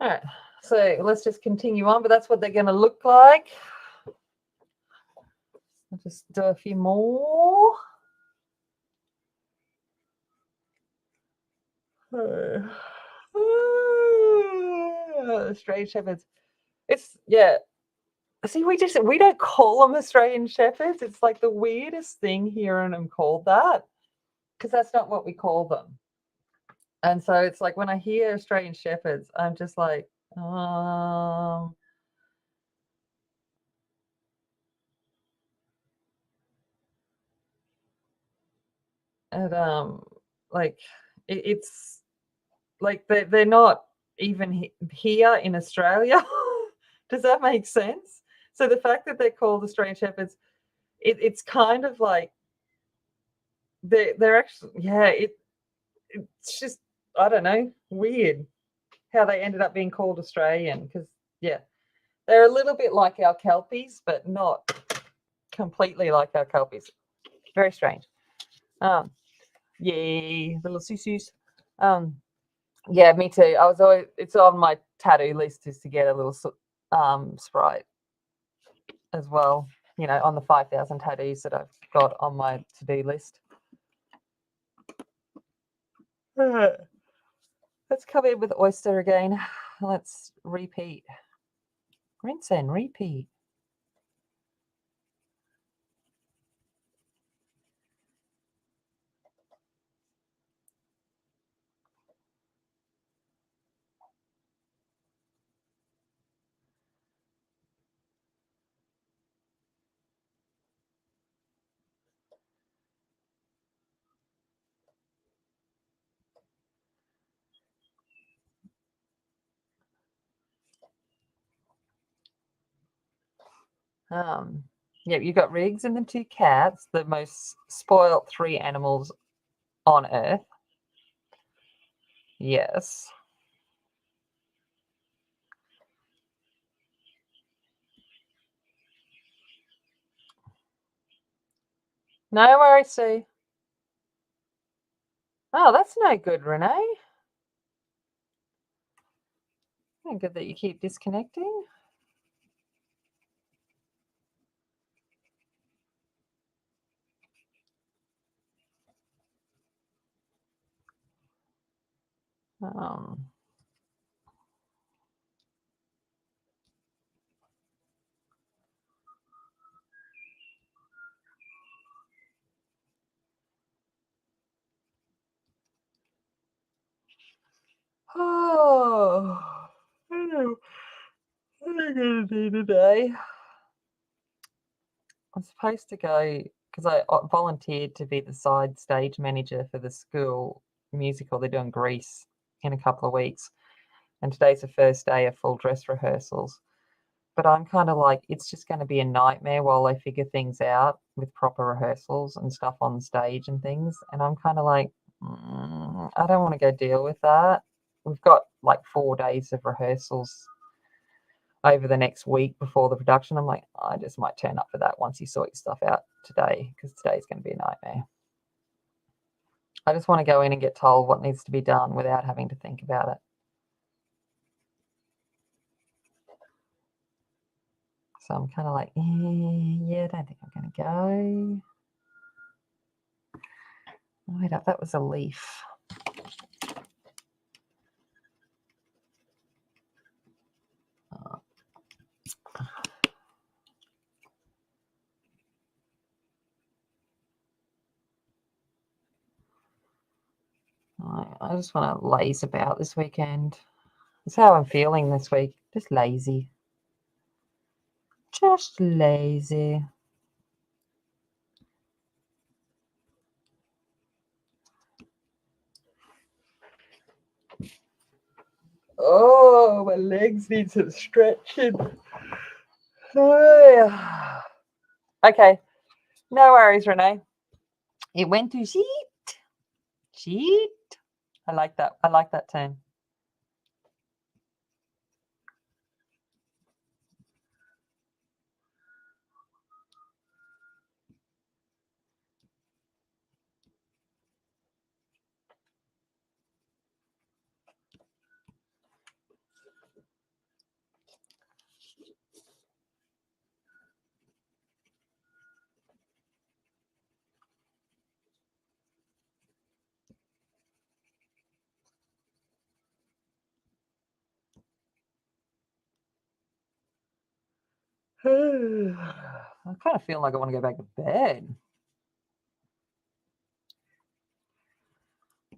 All right, so let's just continue on, but that's what they're going to look like. I'll just do a few more. Australian Shepherds. It's, yeah. See, we don't call them Australian Shepherds. It's like the weirdest thing hearing them called that because that's not what we call them. And so it's like when I hear Australian Shepherds, I'm just like, and like it's like they're not even here in Australia. Does that make sense? So the fact that they're called Australian Shepherds, it's kind of like they're actually, yeah, it's just, I don't know, weird how they ended up being called Australian because, yeah, they're a little bit like our Kelpies, but not completely like our Kelpies. Very strange. Yay, little susus. Yeah, me too. I was always, it's on my tattoo list is to get a little sprite as well, on the 5,000 tattoos that I've got on my to-do list. Let's come in with oyster again. Let's repeat. Rinse and repeat. Yeah, you've got Riggs and the 2 cats, the most spoilt 3 animals on Earth. Yes. No worries, Sue. Oh, that's no good, Renee. Not good that you keep disconnecting. Oh, I don't know what I'm going to do today. I'm supposed to go because I volunteered to be the side stage manager for the school musical they're doing Grease in a couple of weeks. And today's the first day of full dress rehearsals. But I'm kind of like, it's just going to be a nightmare while they figure things out with proper rehearsals and stuff on stage and things. And I'm kind of like, I don't want to go deal with that. we've got like 4 days of rehearsals over the next week before the production. I'm like, I just might turn up for that once you sort your stuff out today, because today's going to be a nightmare. I just want to go in and get told what needs to be done without having to think about it. So I'm kind of like, yeah, I don't think I'm going to go. Oh, wait up, that was a leaf. I just want to laze about this weekend. That's how I'm feeling this week. Just lazy. Just lazy. Oh, my legs need some stretching. Okay. No worries, Renee. It went to shit. Shit. I like that. I like that term. I kind of feel like I want to go back to bed.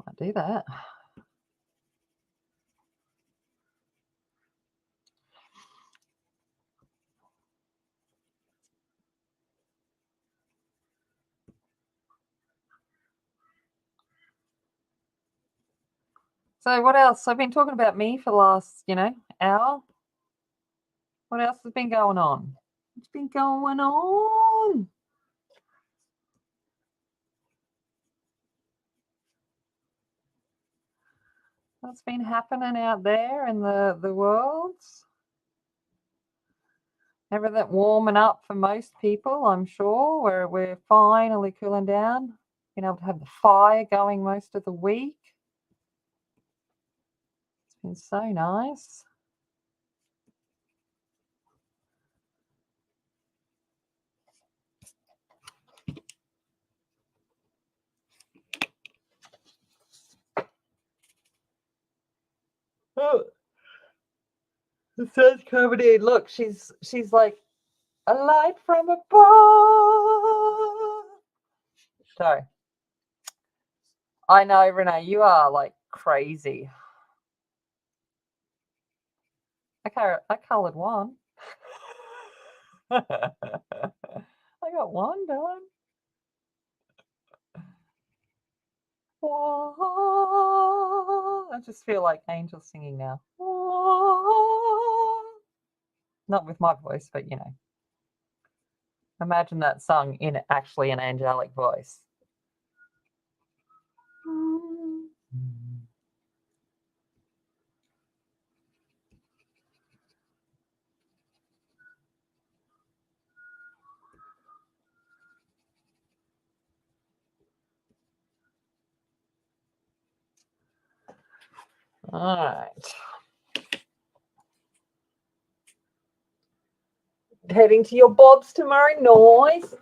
I'll do that. So what else? I've been talking about me for the last, hour. What else has been going on? What's been going on? What's been happening out there in the world? Everything warming up for most people, I'm sure. We're finally cooling down. Been able to have the fire going most of the week. It's been so nice. Oh, the sun's coming in. Look, she's like a light from above. Sorry. I know, Renee, you are like crazy. I coloured one. I got one done. I just feel like angels singing now. Not with my voice, but imagine that sung in actually an angelic voice. All right. Heading to your bobs tomorrow. Nice.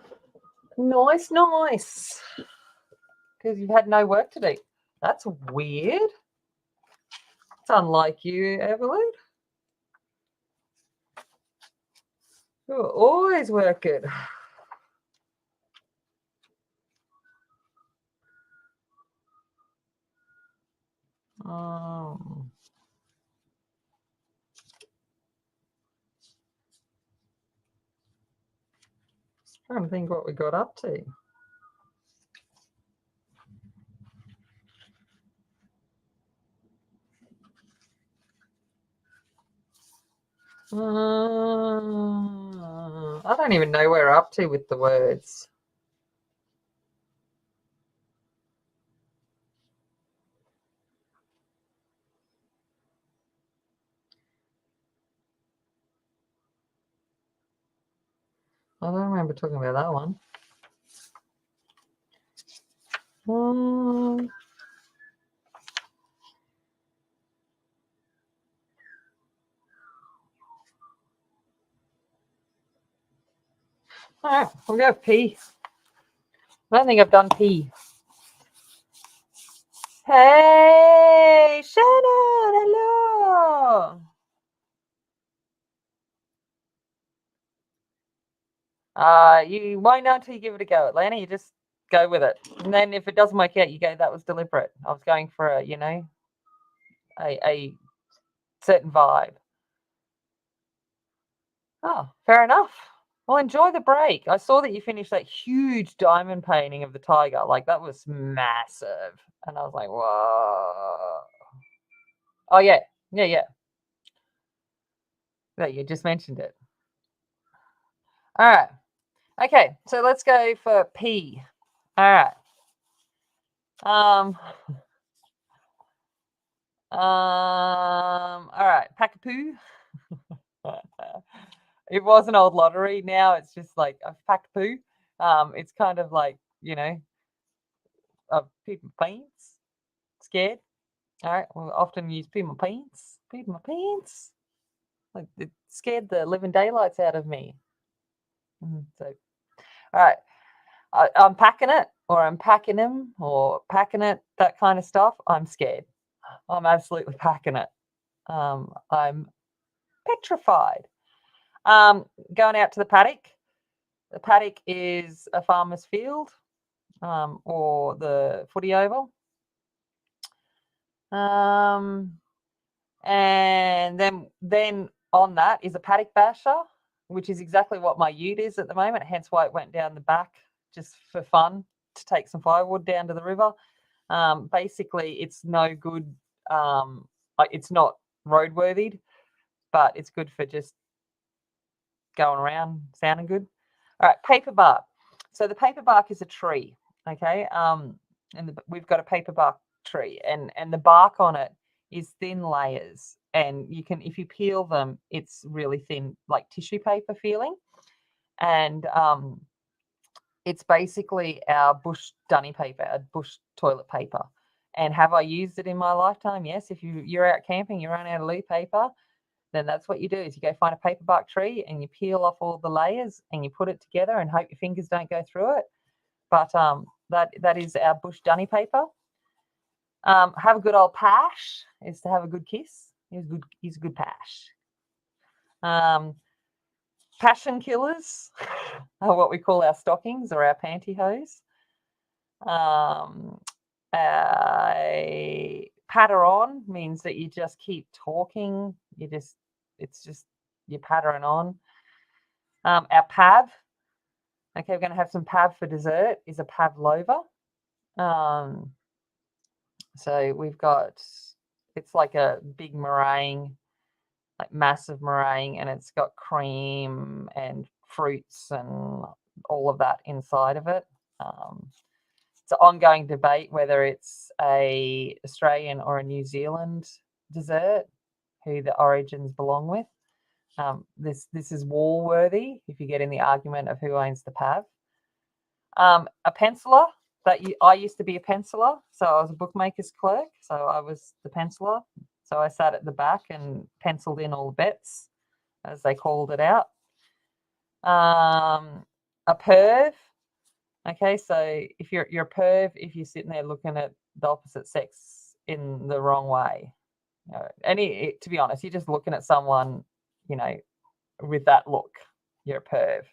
Because you've had no work to do. That's weird. It's unlike you, Evelyn. You're always working. Trying to think what we got up to. I don't even know where we're up to with the words. I don't remember talking about that one. All right, we'll go pee. I don't think I've done pee. Hey, Shannon, hello. You won't know until you give it a go, Atlanta. You just go with it, and then if it doesn't work out, you go, "That was deliberate. I was going for a, a certain vibe." Oh, fair enough. Well, enjoy the break. I saw that you finished that huge diamond painting of the tiger. Like, that was massive, and I was like, "Whoa!" Oh yeah, yeah. Yeah, you just mentioned it. All right. Okay, so let's go for P. All right. All right. Packapoo. It was an old lottery. Now it's just like a packapoo. It's kind of like, people pants. Scared. All right. We'll often use people pants. People pants. Like, it scared the living daylights out of me. So, all right. I'm packing it, or I'm packing him, or packing it, that kind of stuff. I'm scared. I'm absolutely packing it. I'm petrified. Going out to the paddock. The paddock is a farmer's field, or the footy oval. And then on that is a paddock basher, which is exactly what my ute is at the moment, hence why it went down the back, just for fun, to take some firewood down to the river. Basically, it's no good. It's not roadworthy, but it's good for just going around, sounding good. All right, paper bark. So the paper bark is a tree, okay? We've got a paper bark tree, and the bark on it is thin layers, and you can, if you peel them, it's really thin, like tissue paper feeling, and it's basically our bush dunny paper, our bush toilet paper. And have I used it in my lifetime? Yes. If you're out camping, you run out of leaf paper, then that's what you do, is you go find a paper bark tree and you peel off all the layers and you put it together and hope your fingers don't go through it. But that is our bush dunny paper. Have a good old pash is to have a good kiss. He's a good pash. Passion killers are what we call our stockings or our pantyhose. A patter on means that you just keep talking. It's just you're pattering on. Our pav. Okay, we're going to have some pav for dessert. Is a pavlova. So we've got, it's like a big meringue, like massive meringue, and it's got cream and fruits and all of that inside of it. It's an ongoing debate whether it's a Australian or a New Zealand dessert, who the origins belong with. This is war-worthy if you get in the argument of who owns the pav. A penciler. I used to be a penciler, so I was a bookmaker's clerk, so I was the penciler. So I sat at the back and penciled in all the bets, as they called it out. A perv. Okay, so if you're a perv, if you're sitting there looking at the opposite sex in the wrong way, to be honest, you're just looking at someone, with that look, you're a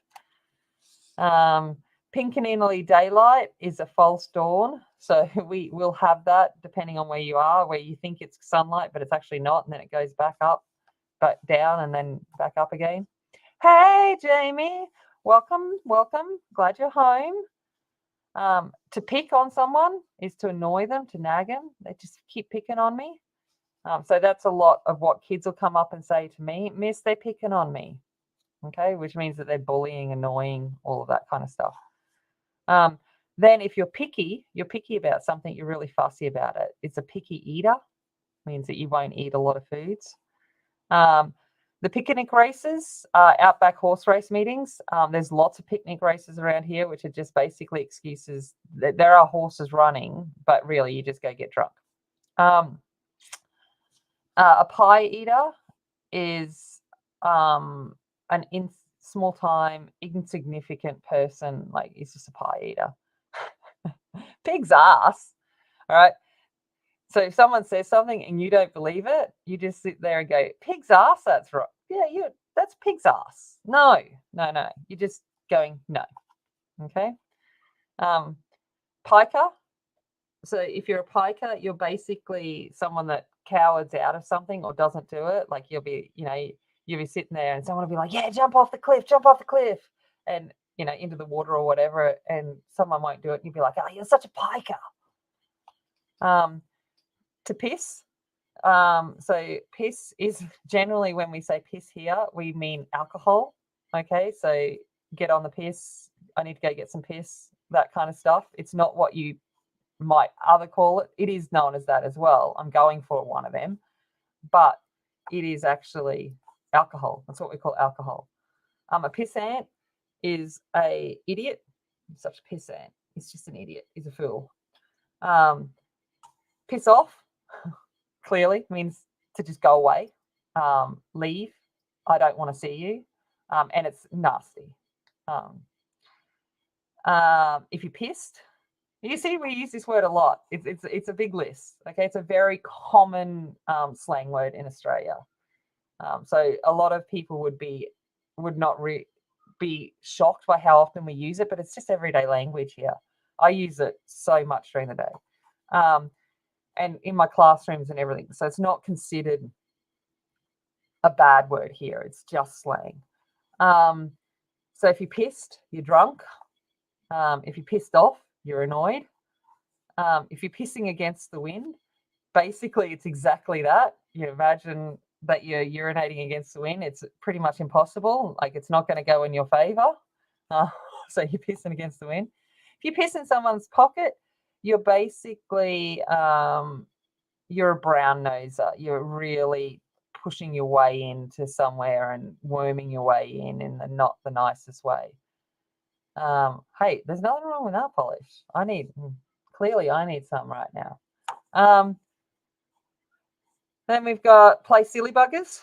perv. Pincanini daylight is a false dawn. So we will have that depending on where you are, where you think it's sunlight, but it's actually not. And then it goes back up, but down and then back up again. Hey, Jamie, welcome. Glad you're home. To pick on someone is to annoy them, to nag them. They just keep picking on me. So that's a lot of what kids will come up and say to me. Miss, they're picking on me. Okay, which means that they're bullying, annoying, all of that kind of stuff. Then if you're picky about something, you're really fussy about it. It's a picky eater, means that you won't eat a lot of foods. The picnic races are outback horse race meetings. There's lots of picnic races around here, which are just basically excuses. There are horses running, but really you just go get drunk. A pie eater is an small time insignificant person, like he's just a pie eater. Pig's ass. All right. So if someone says something and you don't believe it, you just sit there and go, pig's ass, that's right. Yeah, that's pig's ass. No. You're just going, no. Okay. Piker. So if you're a piker, you're basically someone that cowards out of something or doesn't do it. Like you'll be sitting there and someone will be like, yeah, jump off the cliff. And, into the water or whatever. And someone won't do it. And you'll be like, oh, you're such a piker. To piss. So piss is generally, when we say piss here, we mean alcohol. Okay. So get on the piss. I need to go get some piss, that kind of stuff. It's not what you might other call it. It is known as that as well. I'm going for one of them, but it is actually alcohol. That's what we call alcohol. A pissant is a idiot. He's such a pissant. He's just an idiot. He's a fool. Piss off clearly means to just go away, leave. I don't want to see you, and it's nasty. If you're pissed, you see, we use this word a lot. It's a big list. Okay, it's a very common slang word in Australia. So a lot of people would not be shocked by how often we use it, but it's just everyday language here. I use it so much during the day, and in my classrooms and everything. So it's not considered a bad word here. It's just slang. So if you're pissed, you're drunk. If you're pissed off, you're annoyed. If you're pissing against the wind, basically it's exactly that. You imagine that you're urinating against the wind. It's pretty much impossible. Like, it's not going to go in your favor. So you're pissing against the wind. If you piss in someone's pocket, you're basically you're a brown noser. You're really pushing your way into somewhere and worming your way in not the nicest way. Hey, there's nothing wrong with nail polish. I need some right now. Then we've got play silly buggers.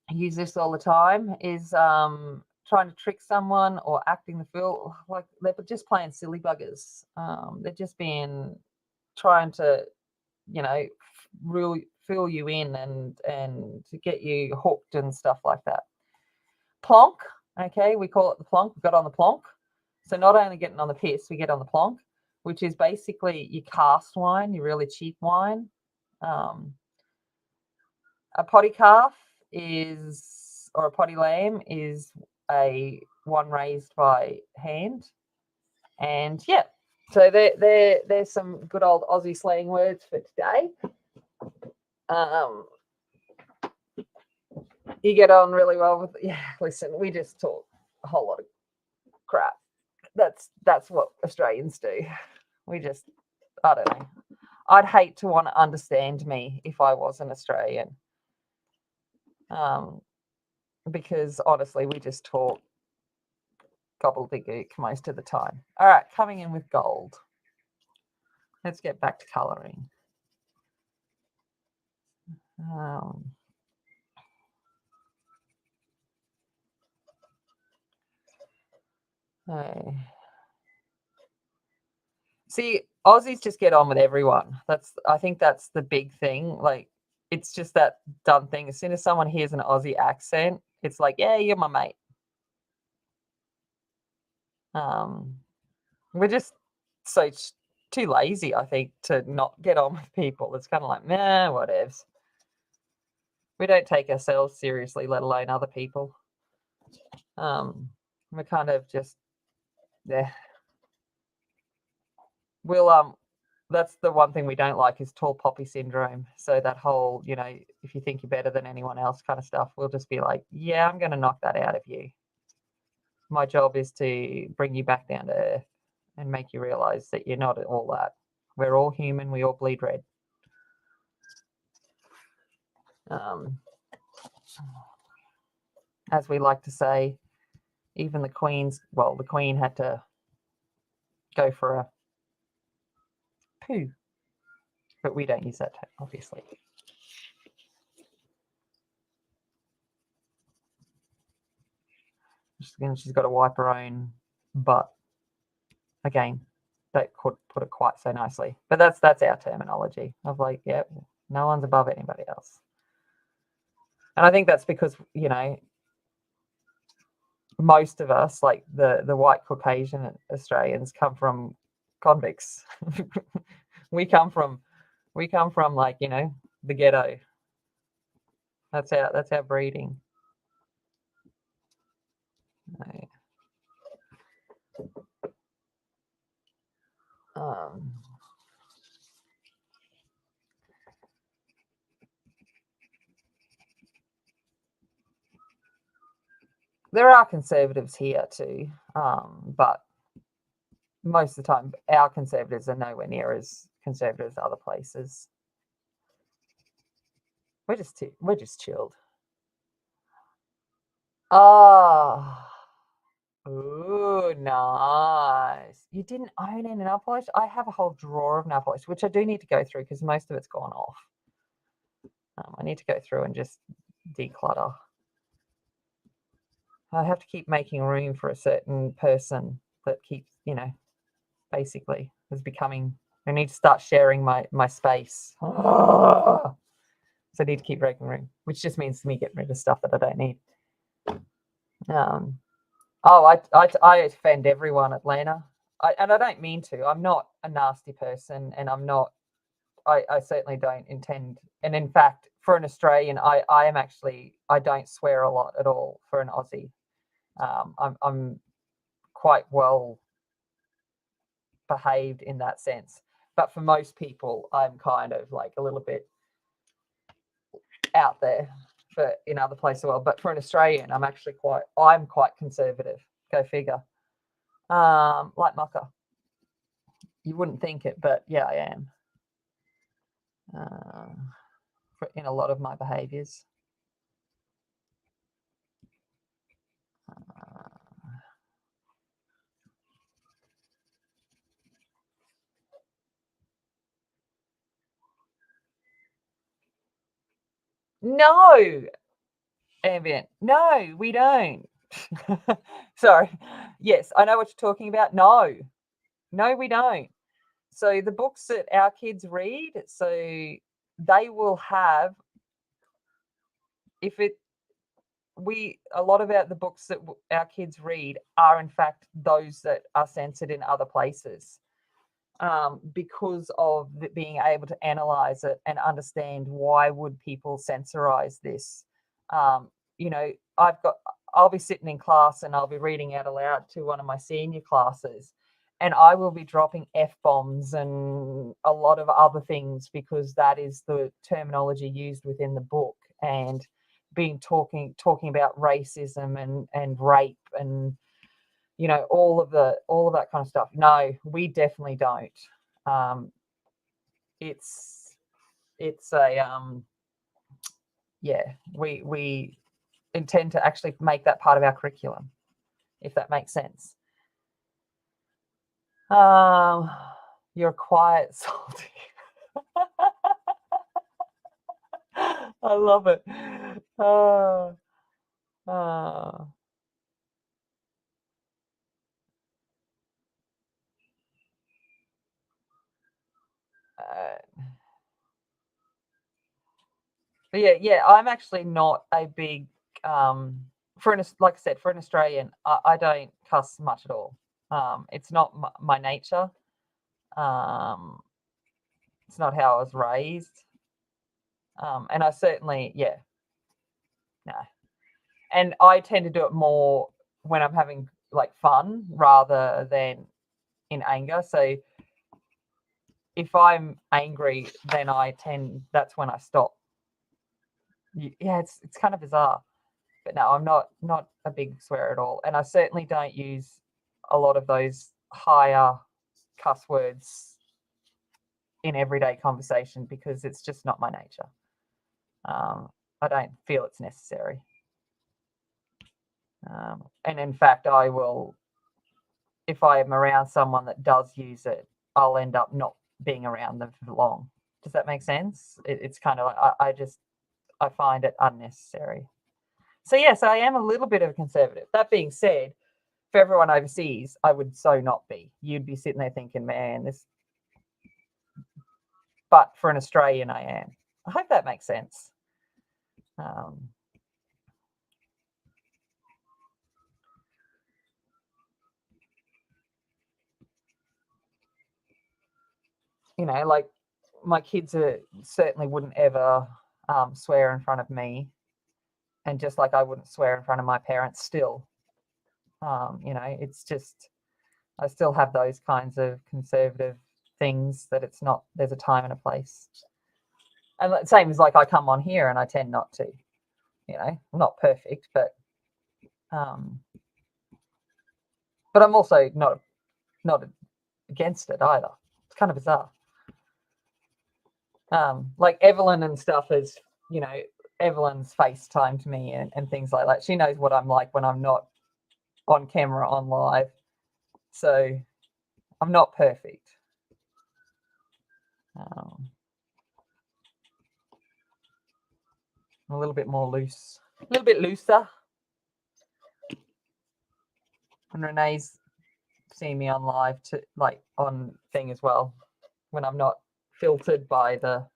I use this all the time. Is trying to trick someone or acting the fool. Like, they're just playing silly buggers. They're just trying to, fool you in and to get you hooked and stuff like that. Plonk. Okay, we call it the plonk. We got on the plonk. So not only getting on the piss, we get on the plonk, which is basically your cast wine, your really cheap wine. A potty calf or a potty lamb is a one raised by hand. And yeah, so there's some good old Aussie slang words for today. You get on really well with, listen, we just talk a whole lot of crap. That's what Australians do. We just, I don't know. I'd hate to want to understand me if I was an Australian. Because honestly, we just talk gobbledygook most of the time. All right, coming in with gold. Let's get back to colouring. See, Aussies just get on with everyone. I think that's the big thing. Like, it's just that dumb thing. As soon as someone hears an Aussie accent, it's like, yeah, you're my mate. We're just so too lazy, I think, to not get on with people. It's kind of like, nah, whatevs. We don't take ourselves seriously, let alone other people. We're kind of just, yeah. That's the one thing we don't like, is tall poppy syndrome. So that whole, if you think you're better than anyone else kind of stuff, we'll just be like, yeah, I'm going to knock that out of you. My job is to bring you back down to earth and make you realize that you're not all that. We're all human. We all bleed red. as we like to say, even the Queen had to go for a poo, but we don't use that term, obviously. She's got to wipe her own butt. Again, don't put it quite so nicely, but that's our terminology of like, yeah, no one's above anybody else. And I think that's because, most of us, like the white Caucasian Australians, come from convicts. we come from like, the ghetto. That's our breeding. There are conservatives here too, but most of the time our conservatives are nowhere near as conservative as other places. We're just chilled. Oh, ooh, nice. You didn't own any nail polish? I have a whole drawer of nail polish, which I do need to go through because most of it's gone off. I need to go through and just declutter. I have to keep making room for a certain person that keeps, basically is becoming. I need to start sharing my space. So I need to keep making room, which just means me getting rid of stuff that I don't need. I offend everyone, Atlanta. And I don't mean to. I'm not a nasty person, and I'm not. I certainly don't intend. And in fact, for an Australian, I am actually. I don't swear a lot at all for an Aussie. I'm quite well behaved in that sense, but for most people, I'm kind of like a little bit out there in other places of the world. But for an Australian, I'm quite conservative. Go figure. Like Mucker. You wouldn't think it, but yeah, I am. In a lot of my behaviours. No, Ambient. No, we don't. Sorry. Yes, I know what you're talking about. No, we don't. So the books that our kids read, so they will have, a lot of the books that our kids read are in fact those that are censored in other places, because of being able to analyze it and understand why would people censorize this. I'll be sitting in class and I'll be reading out aloud to one of my senior classes, and I will be dropping F-bombs and a lot of other things because that is the terminology used within the book, and talking about racism and rape and all of that kind of stuff. No, we definitely don't. It's a we intend to actually make that part of our curriculum, if that makes sense. You're quiet, salty. I love it. Yeah. I'm actually not a big like I said, for an Australian, I don't cuss much at all. It's not my nature. It's not how I was raised. And I certainly, no. And I tend to do it more when I'm having like fun rather than in anger. So if I'm angry, then that's when I stop. Yeah, it's kind of bizarre. But no, I'm not a big swearer at all. And I certainly don't use a lot of those higher cuss words in everyday conversation because it's just not my nature. I don't feel it's necessary. And in fact, I will, if I am around someone that does use it, I'll end up not being around them for long. Does that make sense? It's kind of like I find it unnecessary. So yes, I am a little bit of a conservative. That being said, for everyone overseas, I would so not be. You'd be sitting there thinking, man, this. But for an Australian, I am. I hope that makes sense. You know, like my kids certainly wouldn't ever swear in front of me, and just like I wouldn't swear in front of my parents still. You know, it's just I still have those kinds of conservative things that it's not, there's a time and a place. And the same as like I come on here and I tend not to, you know, I'm not perfect, but I'm also not against it either. It's kind of bizarre. Like Evelyn and stuff is, you know, Evelyn's FaceTimed me and things like that. She knows what I'm like when I'm not on camera, on live. So I'm not perfect. I'm a little bit more loose, a little bit looser. And Renee's seen me on live to like on thing as well, when I'm not filtered by the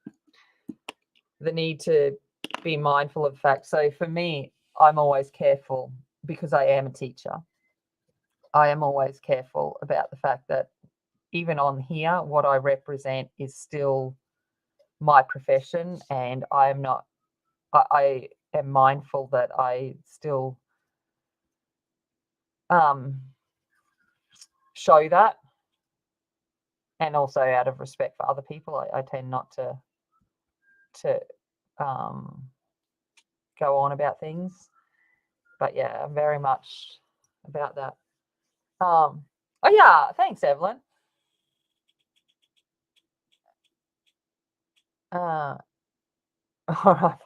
need to be mindful of the fact. So for me, I'm always careful because I am a teacher. I am always careful about the fact that even on here, what I represent is still my profession, and I am not. I am mindful that I still show that, and also out of respect for other people, I tend not to go on about things. But yeah, I'm very much about that. Oh yeah, thanks, Evelyn. All right.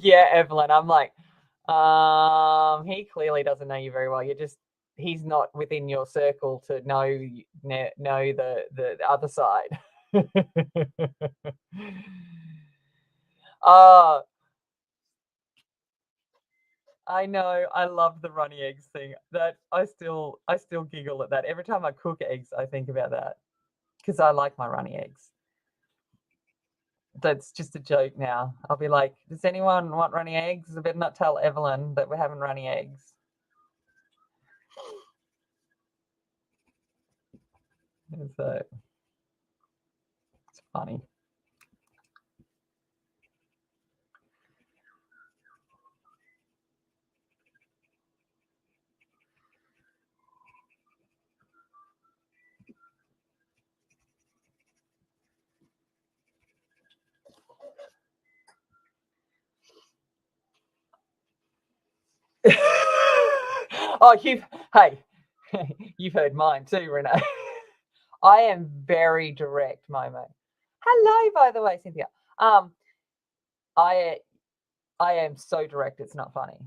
Yeah, Evelyn. I'm like, he clearly doesn't know you very well. He's not within your circle to know the other side. I know. I love the runny eggs thing. That I still giggle at that. Every time I cook eggs, I think about that because I like my runny eggs. That's just a joke now. I'll be like, does anyone want runny eggs? I better not tell Evelyn that we're having runny eggs. So it's funny. Oh, you've heard mine too, Renee. I am very direct, Momo. Hello, by the way, Cynthia. I am so direct, it's not funny.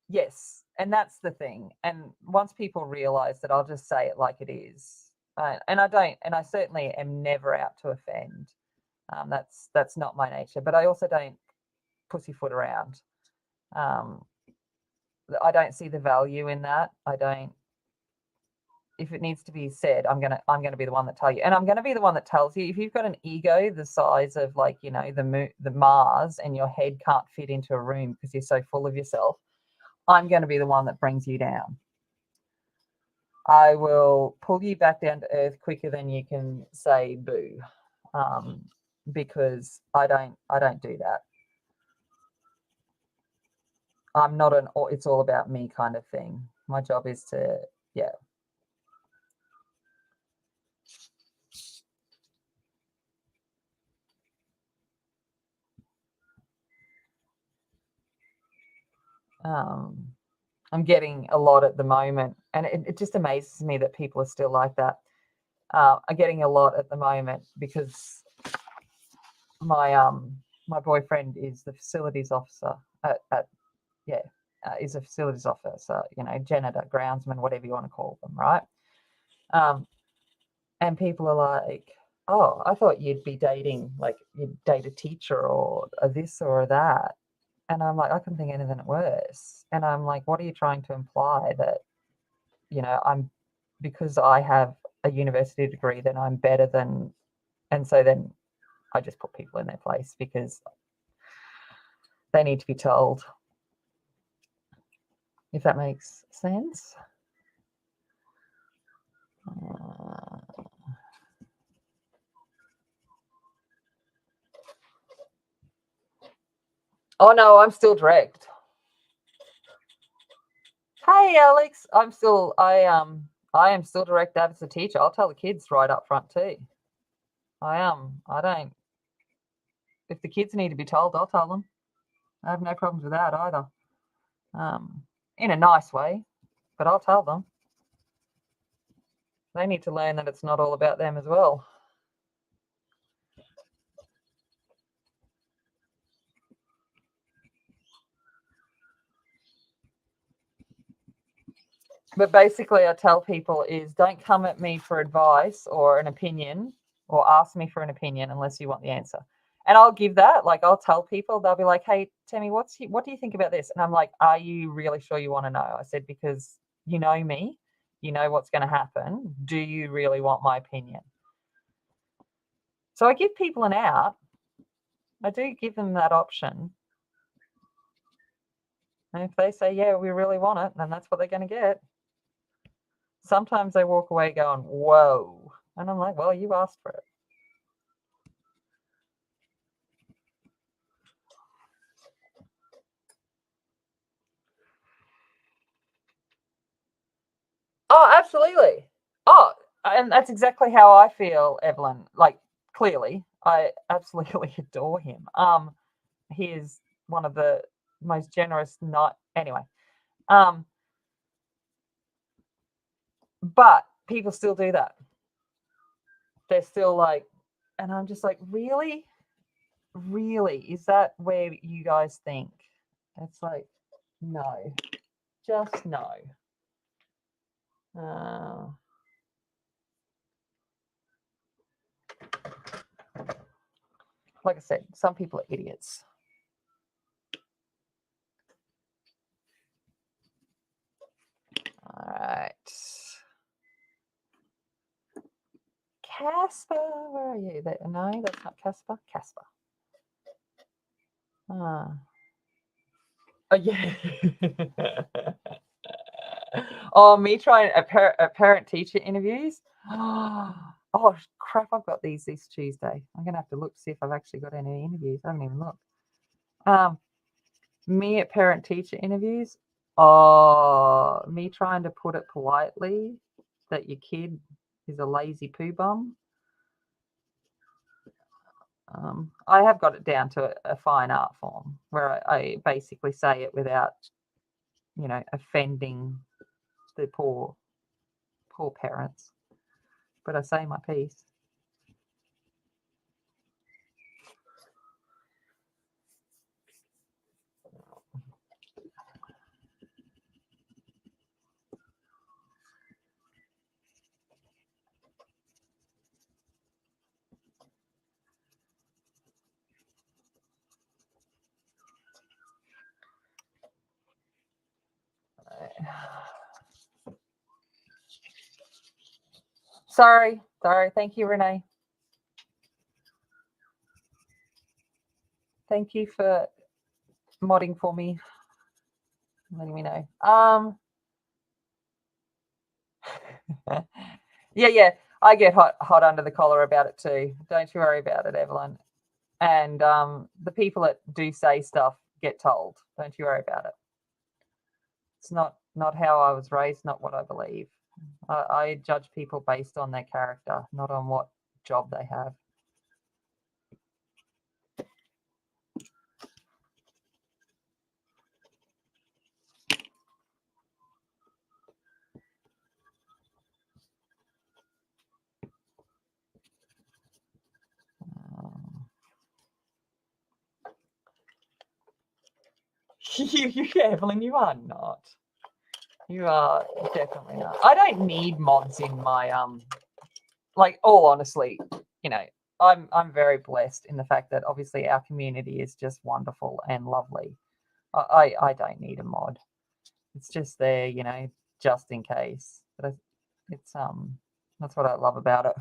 Yes, and that's the thing. And once people realize that, I'll just say it like it is. And I certainly am never out to offend. That's not my nature. But I also don't pussyfoot around. I don't see the value in that. I don't. If it needs to be said, I'm gonna be the one that tell you, and I'm gonna be the one that tells you if you've got an ego the size of, like, you know, the Mars, and your head can't fit into a room because you're so full of yourself. I'm going to be the one that brings you down. I will pull you back down to earth quicker than you can say boo, because I don't do that. I'm not an it's all about me kind of thing. My job is to, yeah. I'm getting a lot at the moment, and it just amazes me that people are still like that. I'm getting a lot at the moment because my my boyfriend is the facilities officer is a facilities officer, janitor, groundsman, whatever you want to call them, right? And people are like, oh, I thought you'd be dating, like you'd date a teacher or a this or a that. And I'm like, I couldn't think of anything worse. And I'm like, what are you trying to imply that, because I have a university degree, then I'm better than, and so then I just put people in their place because they need to be told, if that makes sense. Oh no, I'm still direct. Hey Alex, I am still direct as a teacher. I'll tell the kids right up front too. I don't, if the kids need to be told, I'll tell them. I have no problems with that either. In a nice way, but I'll tell them. They need to learn that it's not all about them as well. But basically, I tell people is don't come at me for advice or an opinion or ask me for an opinion unless you want the answer. And I'll give that. Like, I'll tell people, they'll be like, hey, Tammy, what do you think about this? And I'm like, are you really sure you want to know? I said, because you know me, you know what's going to happen. Do you really want my opinion? So I give people an out. I do give them that option. And if they say, yeah, we really want it, then that's what they're going to get. Sometimes they walk away going, whoa. And I'm like, well, you asked for it. Oh, absolutely. Oh, and that's exactly how I feel, Evelyn. Like, clearly, I absolutely adore him. He is one of the most generous, not anyway. But people still do that. They're still like, and I'm just like, really? Really? Is that where you guys think? It's like, no, just no. Like I said, some people are idiots. All right. Casper, where are you? No, that's not Casper. Casper. Oh, yeah. Oh, me trying parent teacher interviews. Oh crap! I've got these this Tuesday. I'm gonna have to look to see if I've actually got any interviews. I haven't even looked. Me at parent teacher interviews. Oh, me trying to put it politely that your kid is a lazy poo bum. I have got it down to a fine art form where I basically say it without, offending the poor parents. But I say my piece. Sorry. Thank you, Renee. Thank you for modding for me, letting me know. Yeah. I get hot under the collar about it too. Don't you worry about it, Evelyn. And the people that do say stuff get told. Don't you worry about it. It's not how I was raised, not what I believe. I judge people based on their character, not on what job they have. Evelyn, you are not. You are definitely not. I don't need mods in my like, all honestly, I'm very blessed in the fact that obviously our community is just wonderful and lovely. I don't need a mod. It's just there, just in case. But it's that's what I love about it.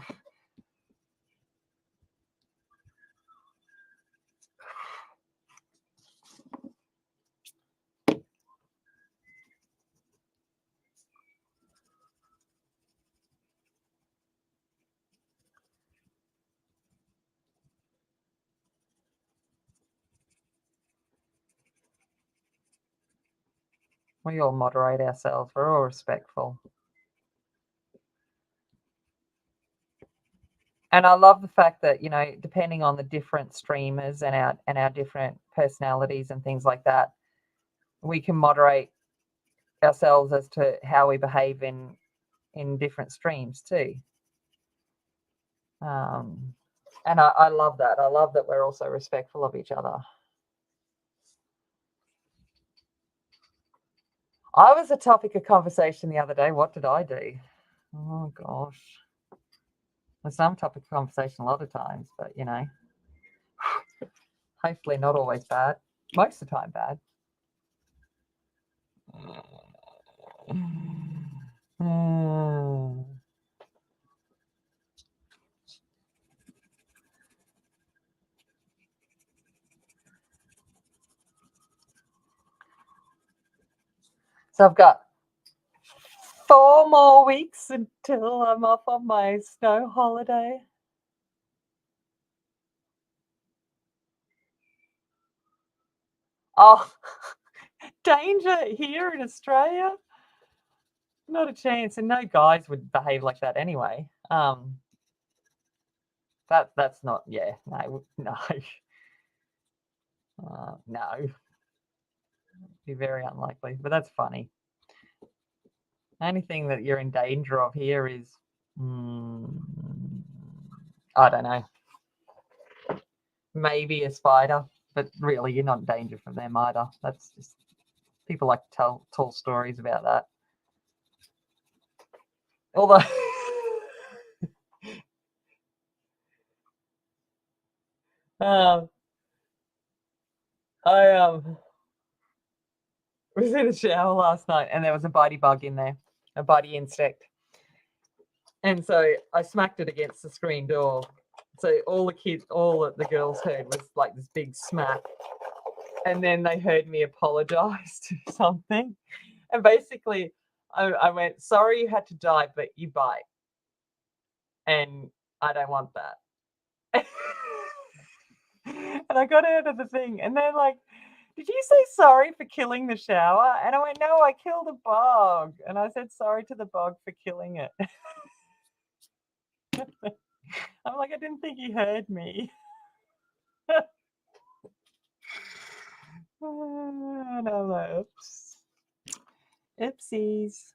We all moderate ourselves. We're all respectful. And I love the fact that, depending on the different streamers and our different personalities and things like that, we can moderate ourselves as to how we behave in different streams too. And I love that. I love that we're also respectful of each other. I was a topic of conversation the other day. What did I do? Oh gosh. Well, some topic of conversation a lot of times, but hopefully not always bad. Most of the time bad. So I've got 4 more weeks until I'm off on my snow holiday. Oh, danger here in Australia? Not a chance, and no guys would behave like that anyway. That's not, yeah, no, no. Be very unlikely, but that's funny. The only thing that you're in danger of here is, I don't know, maybe a spider, but really you're not in danger from them either. That's just, people like to tell tall stories about that. Although I was in the shower last night and there was a bitey bug in there, a bitey insect. And so I smacked it against the screen door. So all the girls heard was like this big smack. And then they heard me apologize to something. And basically I went, sorry you had to die, but you bite. And I don't want that. And I got out of the thing and they're like, did you say sorry for killing the shower? And I went, no, I killed a bug. And I said sorry to the bug for killing it. I'm like, I didn't think he heard me. And I'm like, oops. Oopsies.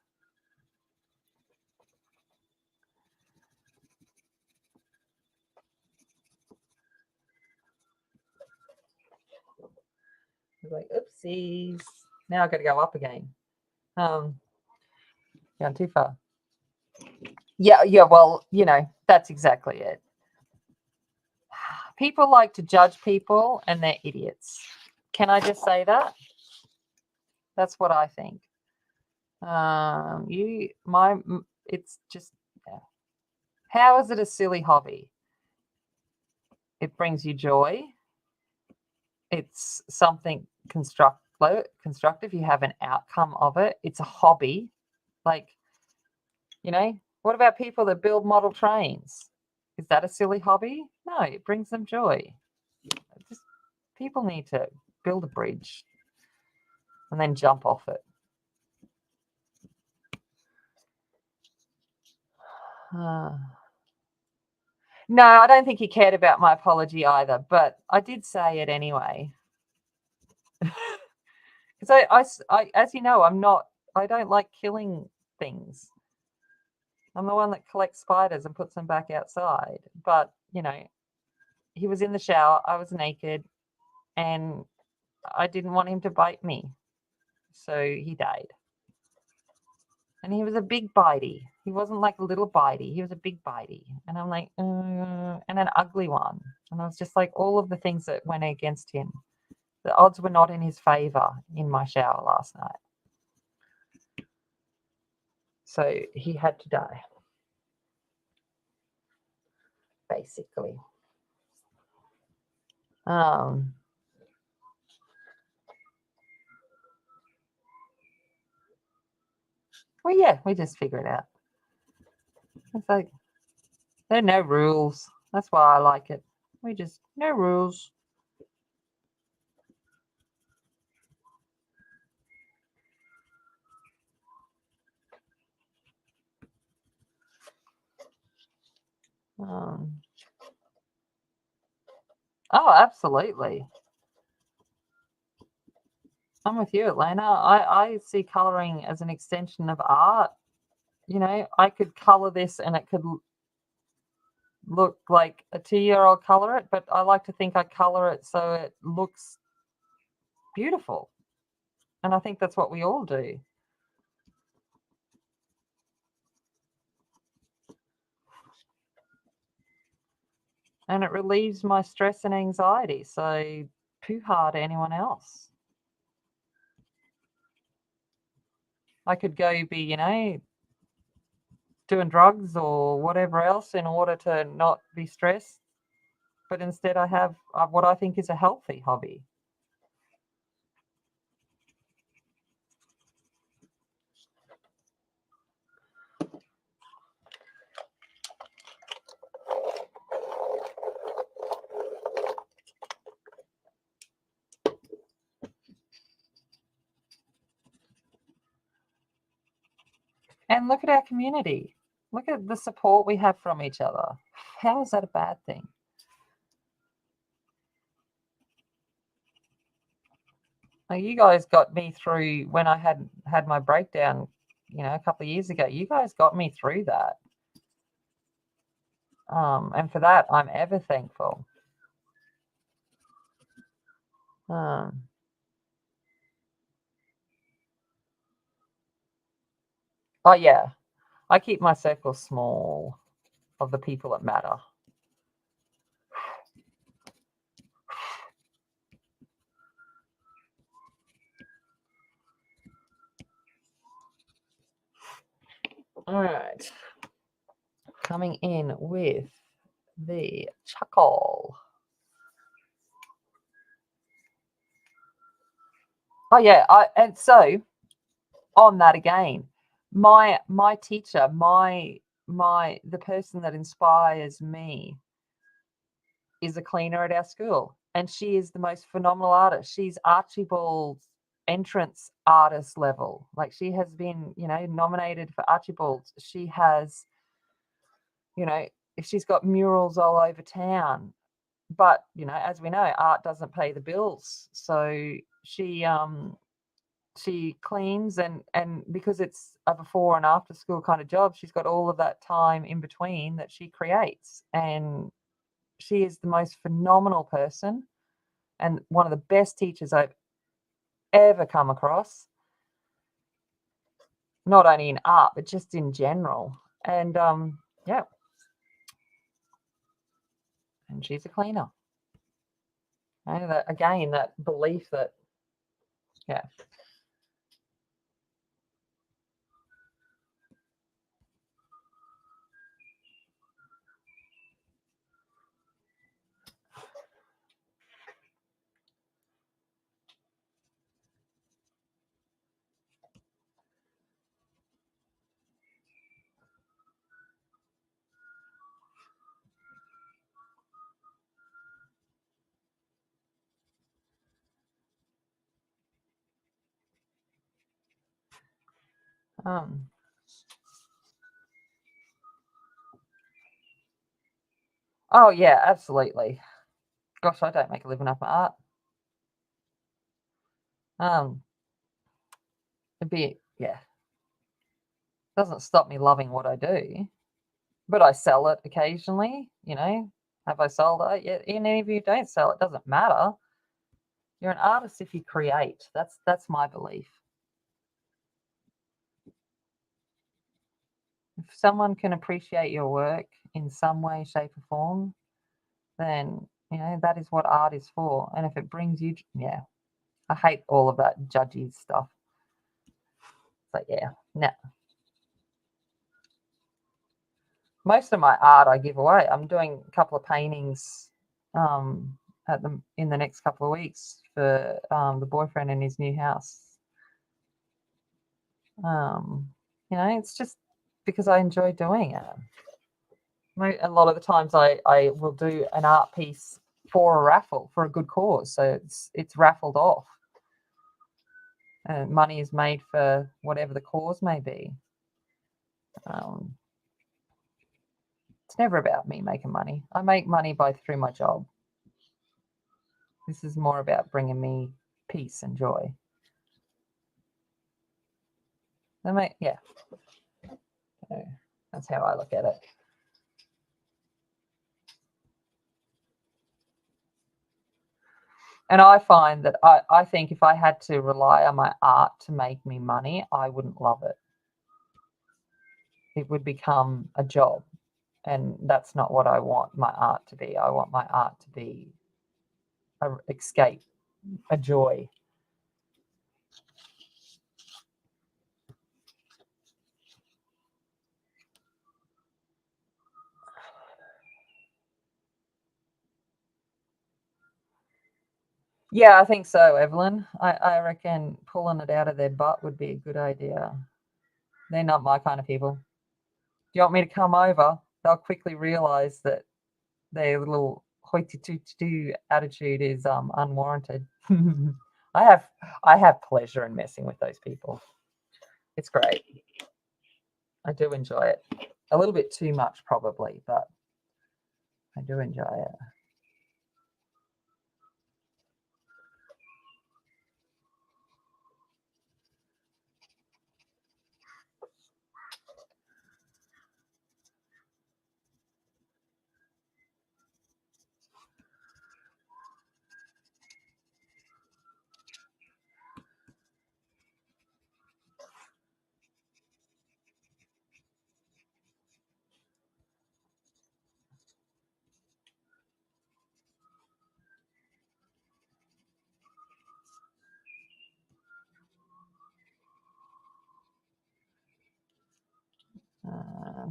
I was like, oopsies. Now I've got to go up again. Gone too far. Yeah, well, that's exactly it. People like to judge people and they're idiots. Can I just say that? That's what I think. It's just, yeah. How is it a silly hobby? It brings you joy. It's something constructive. You have an outcome of it. It's a hobby. Like, what about people that build model trains? Is that a silly hobby? No, it brings them joy. Just people need to build a bridge and then jump off it. No, I don't think he cared about my apology either, but I did say it anyway. Because I, as you know, I don't like killing things. I'm the one that collects spiders and puts them back outside. But, he was in the shower, I was naked, and I didn't want him to bite me. So he died. And he was a big bitey. He wasn't like a little bitey. He was a big bitey. And I'm like, and an ugly one. And I was just like, all of the things that went against him. The odds were not in his favor in my shower last night. So he had to die. Basically. Well, yeah, we just figure it out. It's like, there are no rules. That's why I like it. We just, no rules. Oh, absolutely. I'm with you, Atlanta. I see colouring as an extension of art. You know, I could colour this and it could look like a 2-year-old colour it, but I like to think I colour it so it looks beautiful. And I think that's what we all do. And it relieves my stress and anxiety. So poo-ha to anyone else. I could go be, doing drugs or whatever else in order to not be stressed. But instead I have what I think is a healthy hobby. And look at our community. Look at the support we have from each other. How is that a bad thing? Now, you guys got me through when I had my breakdown, a couple of years ago. You guys got me through that. And for that, I'm ever thankful. Oh, yeah. I keep my circle small of the people that matter. All right. Coming in with the chuckle. Oh, yeah. And so on that again, my teacher, the person that inspires me is a cleaner at our school, and she is the most phenomenal artist. She's Archibald's entrance artist level. Like, she has been, nominated for Archibald's. She has, she's got murals all over town. But, as we know, art doesn't pay the bills. So she cleans, and because it's a before and after school kind of job, she's got all of that time in between that she creates. And she is the most phenomenal person and one of the best teachers I've ever come across, not only in art but just in general. And yeah, and she's a cleaner. And again, that belief that, yeah. Oh yeah, absolutely. Gosh, I don't make a living off my art. It'd be, yeah, doesn't stop me loving what I do, but I sell it occasionally. Have I sold it? Yeah, and if you don't sell it, doesn't matter. You're an artist if you create. That's my belief. If someone can appreciate your work in some way, shape, or form, then that is what art is for. And if it brings you, I hate all of that judgy stuff. But no. Most of my art I give away. I'm doing a couple of paintings in the next couple of weeks for the boyfriend in his new house. It's just because I enjoy doing it. A lot of the times I will do an art piece for a raffle, for a good cause. So it's raffled off. Money is made for whatever the cause may be. It's never about me making money. I make money through my job. This is more about bringing me peace and joy. So that's how I look at it. And I find that I think if I had to rely on my art to make me money, I wouldn't love it. It would become a job. And that's not what I want my art to be. I want my art to be an escape, a joy. Yeah, I think so, Evelyn. I reckon pulling it out of their butt would be a good idea. They're not my kind of people. Do you want me to come over? They'll quickly realise that their little hoity-toity attitude is unwarranted. I have pleasure in messing with those people. It's great. I do enjoy it. A little bit too much probably, but I do enjoy it.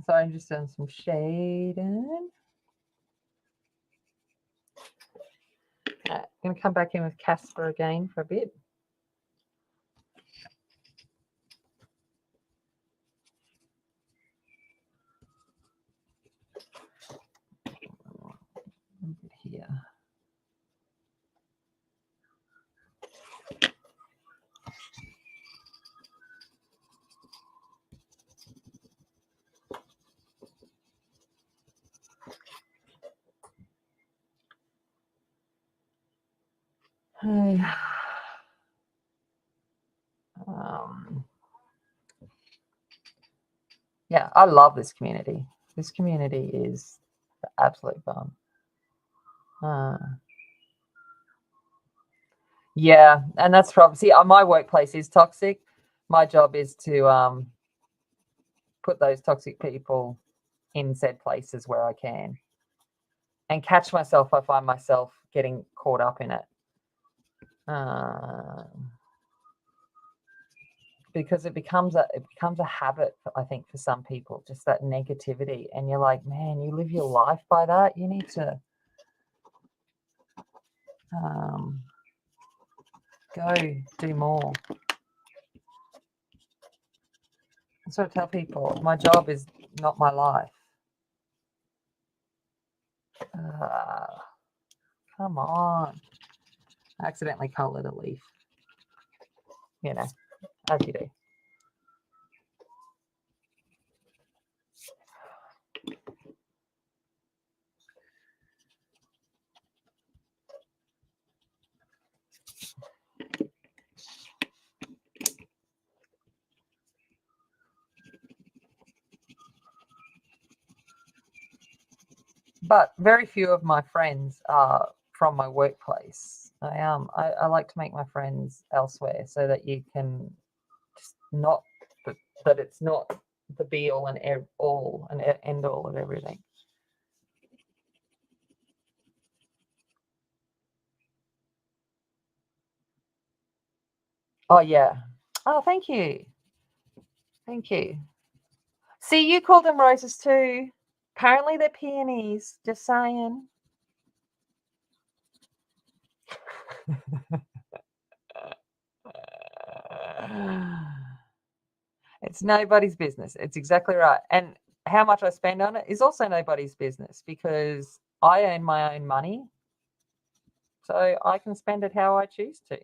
So I'm just doing some shading. I'm going to come back in with Casper again for a bit. A bit here. Yeah, I love this community. This community is absolute fun. Yeah, and that's probably, see, my workplace is toxic. My job is to put those toxic people in said places where I can and catch myself if I find myself getting caught up in it. Because it becomes a habit, I think, for some people, just that negativity. And you're like, man, you live your life by that. You need to go do more. I sort of tell people, my job is not my life. Come on. I accidentally coloured a leaf. As you do. But very few of my friends are from my workplace. I like to make my friends elsewhere so that you can just not that it's not the be all and all and end all of everything. Oh yeah. Oh, thank you. Thank you. See, you called them roses too. Apparently they're peonies. Just saying. It's nobody's business. It's exactly right. And how much I spend on it is also nobody's business because I earn my own money. So I can spend it how I choose to.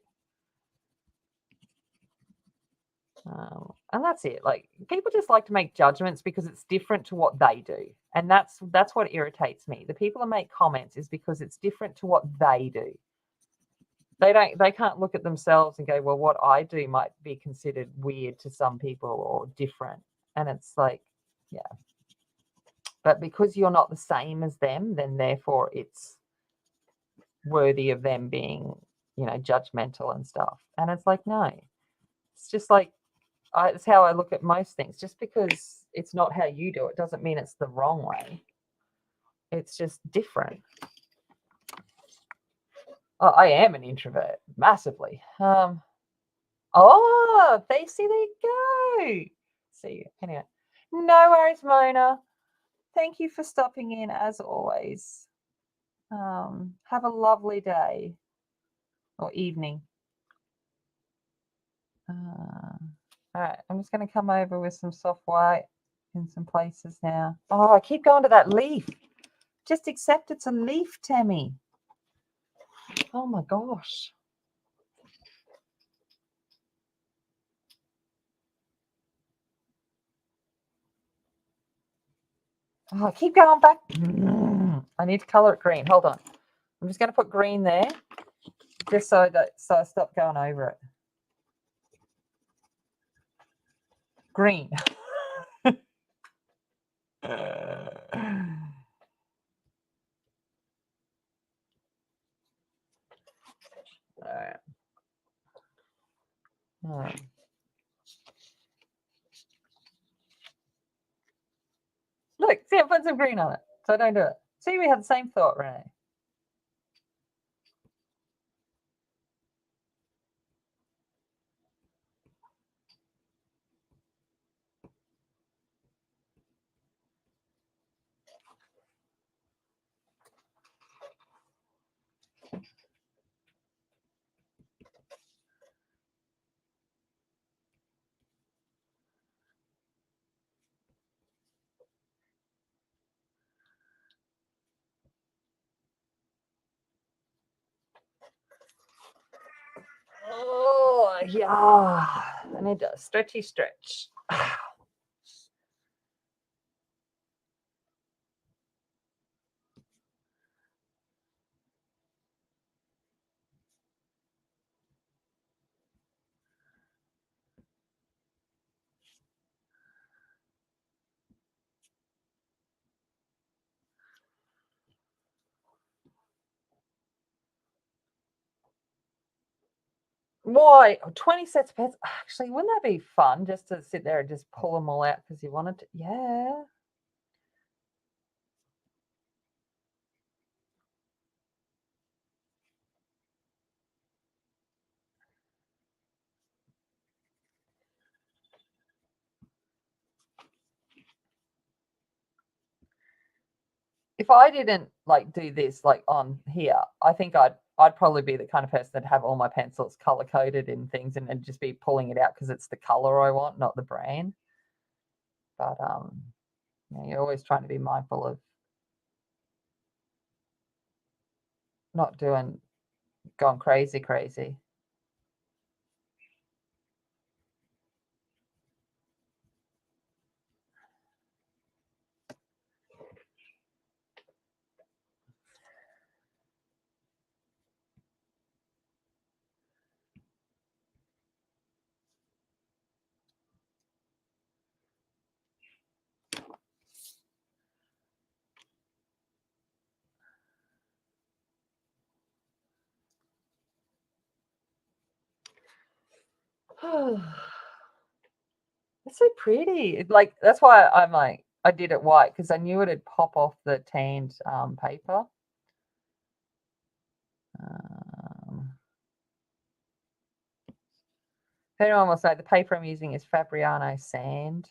And that's it. Like people just like to make judgments because it's different to what they do. And that's what irritates me. The people that make comments is because it's different to what they do. They can't look at themselves and go, well, what I do might be considered weird to some people or different. And it's like, yeah. But because you're not the same as them, then therefore it's worthy of them being, judgmental and stuff. And it's like, no. It's just like it's how I look at most things. Just because it's not how you do it doesn't mean it's the wrong way. It's just different. I am an introvert, massively. There you go. See you. Anyway, no worries, Mona. Thank you for stopping in as always. Have a lovely day or evening. All right, I'm just going to come over with some soft white in some places now. Oh, I keep going to that leaf. Just accept it's a leaf, Tammy. Oh my gosh. Oh, I keep going back. I need to color it green. Hold on. I'm just going to put green there just so I stop going over it. Green. All right. Look, see, I put some green on it, so I don't do it. See, we had the same thought, Renee. Oh, yeah. I need a stretchy stretch. Why? 20 sets of pets? Actually, wouldn't that be fun just to sit there and just pull them all out because you wanted to? Yeah. If I didn't like do this like on here, I think I'd probably be the kind of person that'd have all my pencils color coded in things and just be pulling it out because it's the color I want, not the brand. But you're always trying to be mindful of not going crazy. It's so pretty. Like, that's why I'm like, I did it white because I knew it'd pop off the tanned paper. If anyone will say, the paper I'm using is Fabriano Sand.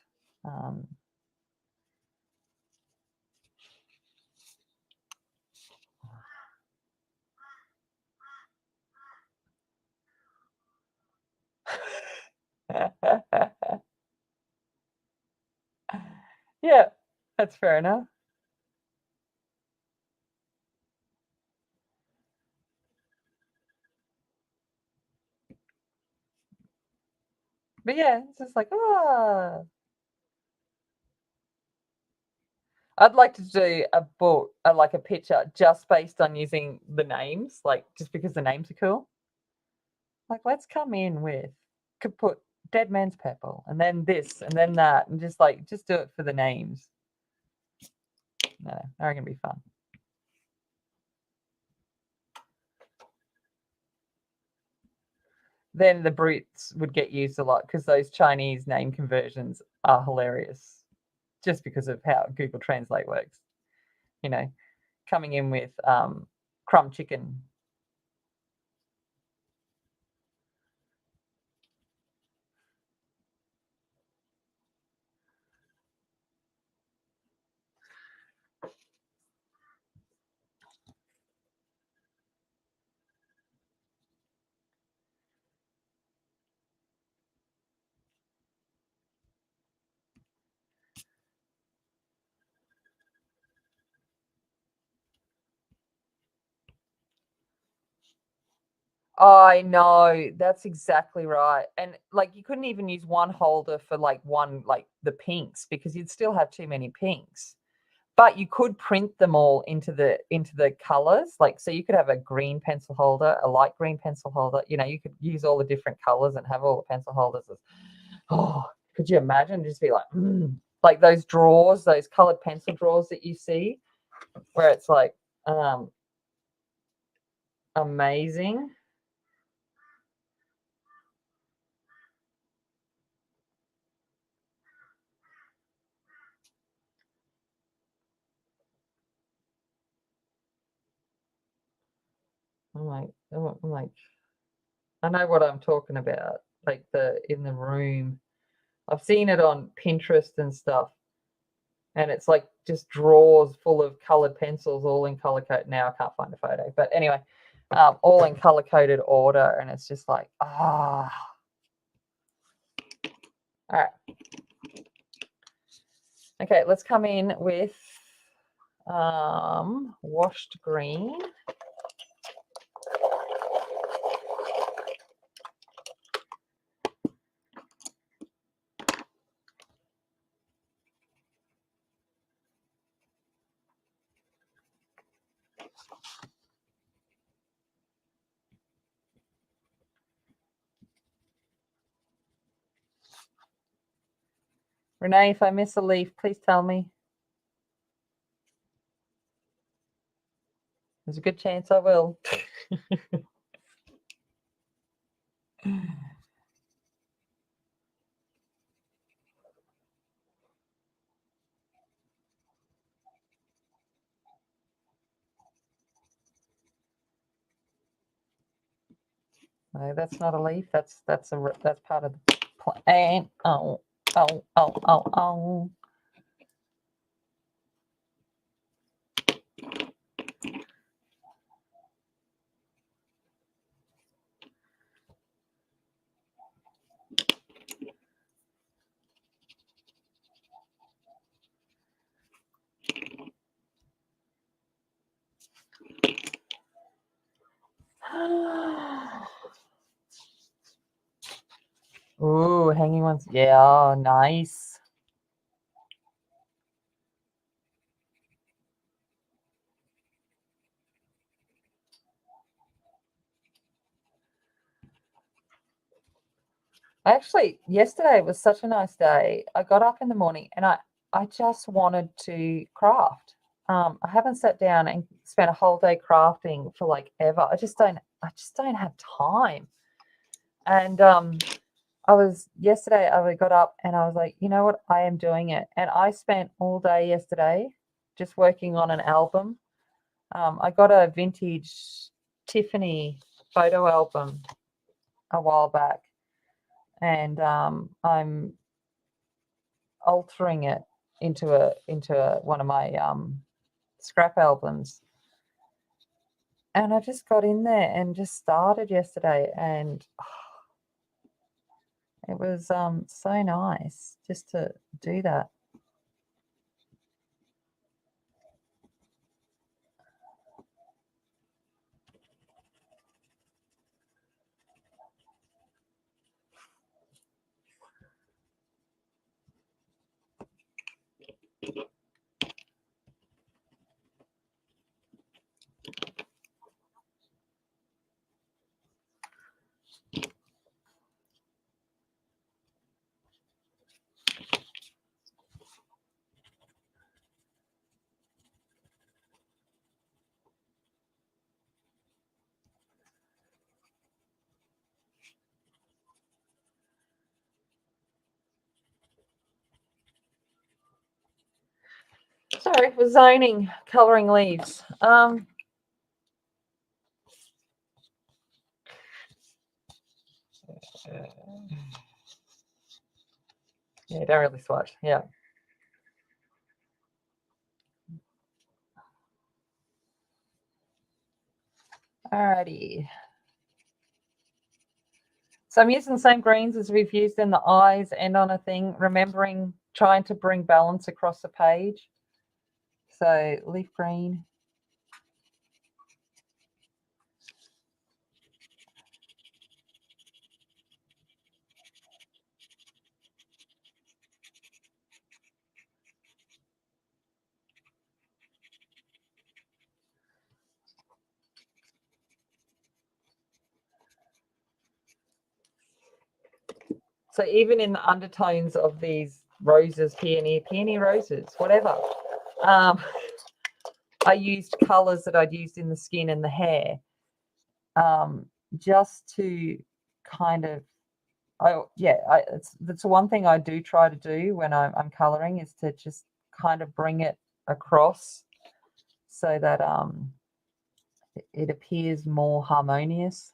Yeah, that's fair enough. But yeah, it's just like, ah. I'd like to do a book, like a picture, just based on using the names, like just because the names are cool. Like, let's come in with, could put Dead Man's Purple, and then this, and then that, and just do it for the names. No, they're going to be fun. Then the brutes would get used a lot because those Chinese name conversions are hilarious, just because of how Google Translate works. You know, coming in with crumb chicken. I know, that's exactly right. And like, you couldn't even use one holder for like the pinks, because you'd still have too many pinks. But you could print them all into the colors. Like, so you could have a green pencil holder, a light green pencil holder. You know, you could use all the different colors and have all the pencil holders. Oh, could you imagine? Just be like, like those drawers, those colored pencil drawers that you see, where it's like amazing. I'm like, I know what I'm talking about. Like in the room, I've seen it on Pinterest and stuff, and it's like just drawers full of colored pencils, all in color code. Now I can't find a photo, but anyway, all in color coded order, and it's just like, ah. All right. Okay, let's come in with washed green. Renee, if I miss a leaf, please tell me. There's a good chance I will. No, that's not a leaf. That's part of the plant. Oh. Ooh, hanging ones. Yeah, nice. Actually, yesterday was such a nice day. I got up in the morning and I just wanted to craft. I haven't sat down and spent a whole day crafting for like ever. I just don't have time. And yesterday I got up and I was like, you know what, I am doing it. And I spent all day yesterday just working on an album. I got a vintage Tiffany photo album a while back, and I'm altering it into one of my scrap albums. And I just got in there and just started yesterday, and it was so nice just to do that. Sorry, for zoning, colouring leaves. Yeah, don't really swatch. Yeah. Alrighty. So I'm using the same greens as we've used in the eyes and on a thing, remembering trying to bring balance across the page. So leaf green. So even in the undertones of these roses, peony roses, whatever, I used colours that I'd used in the skin and the hair, just to kind of, that's the one thing I do try to do when I'm colouring, is to just kind of bring it across so that it appears more harmonious.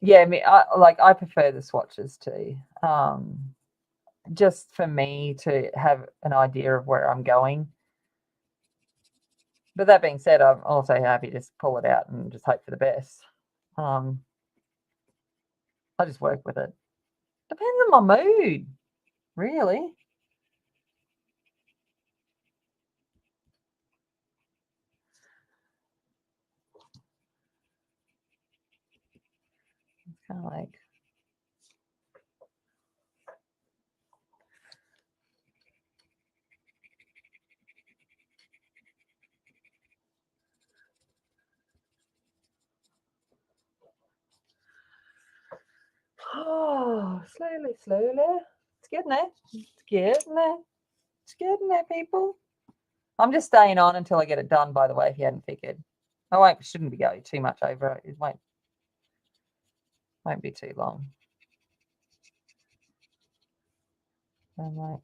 Yeah, I mean, I prefer the swatches too. Just for me to have an idea of where I'm going. But that being said, I'm also happy to just pull it out and just hope for the best. I just work with it. Depends on my mood, really. It's kind of like, oh, slowly. It's getting there. It's getting there. It's getting there, people. I'm just staying on until I get it done, by the way, if you hadn't figured. Shouldn't be going too much over. It won't be too long. I'm like,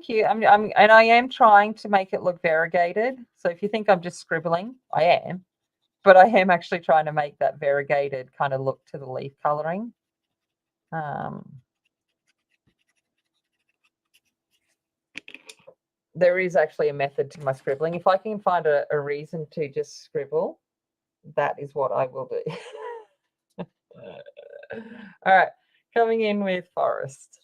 thank you. And I am trying to make it look variegated. So if you think I'm just scribbling, I am, but I am actually trying to make that variegated kind of look to the leaf coloring. There is actually a method to my scribbling. If I can find a reason to just scribble, that is what I will do. All right, coming in with Forest.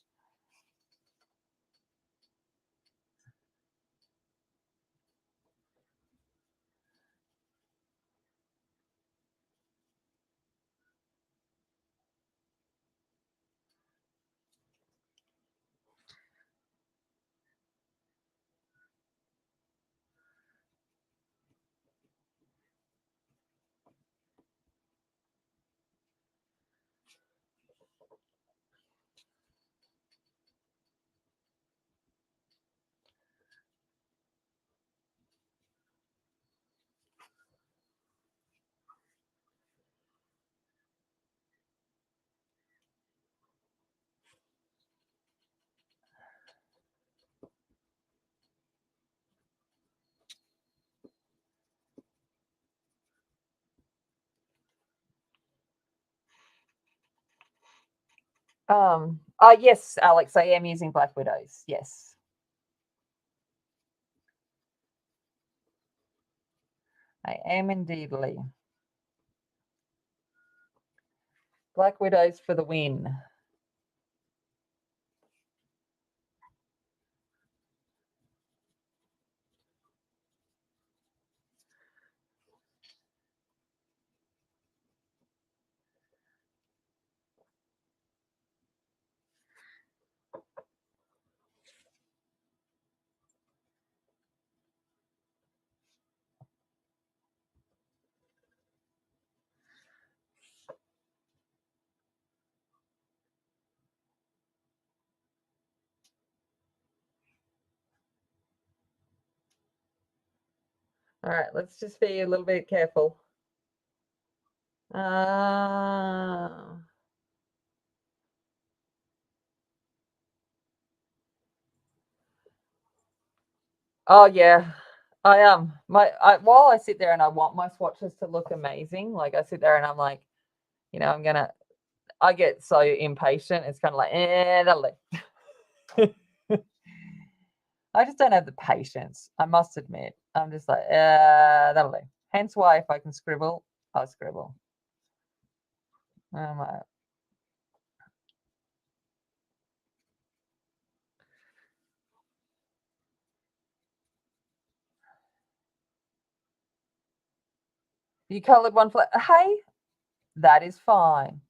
Yes, Alex, I am using Black Widows. Yes. I am indeedly. Black Widows for the win. All right, let's just be a little bit careful. Oh yeah, I am. While I sit there and I want my swatches to look amazing, like I sit there and I'm like, I get so impatient. It's kind of like, that'll do. I just don't have the patience. I must admit. I'm just like, that'll do. Hence why if I can scribble, I'll scribble. I'm like, you coloured one flower. Hey, that is fine.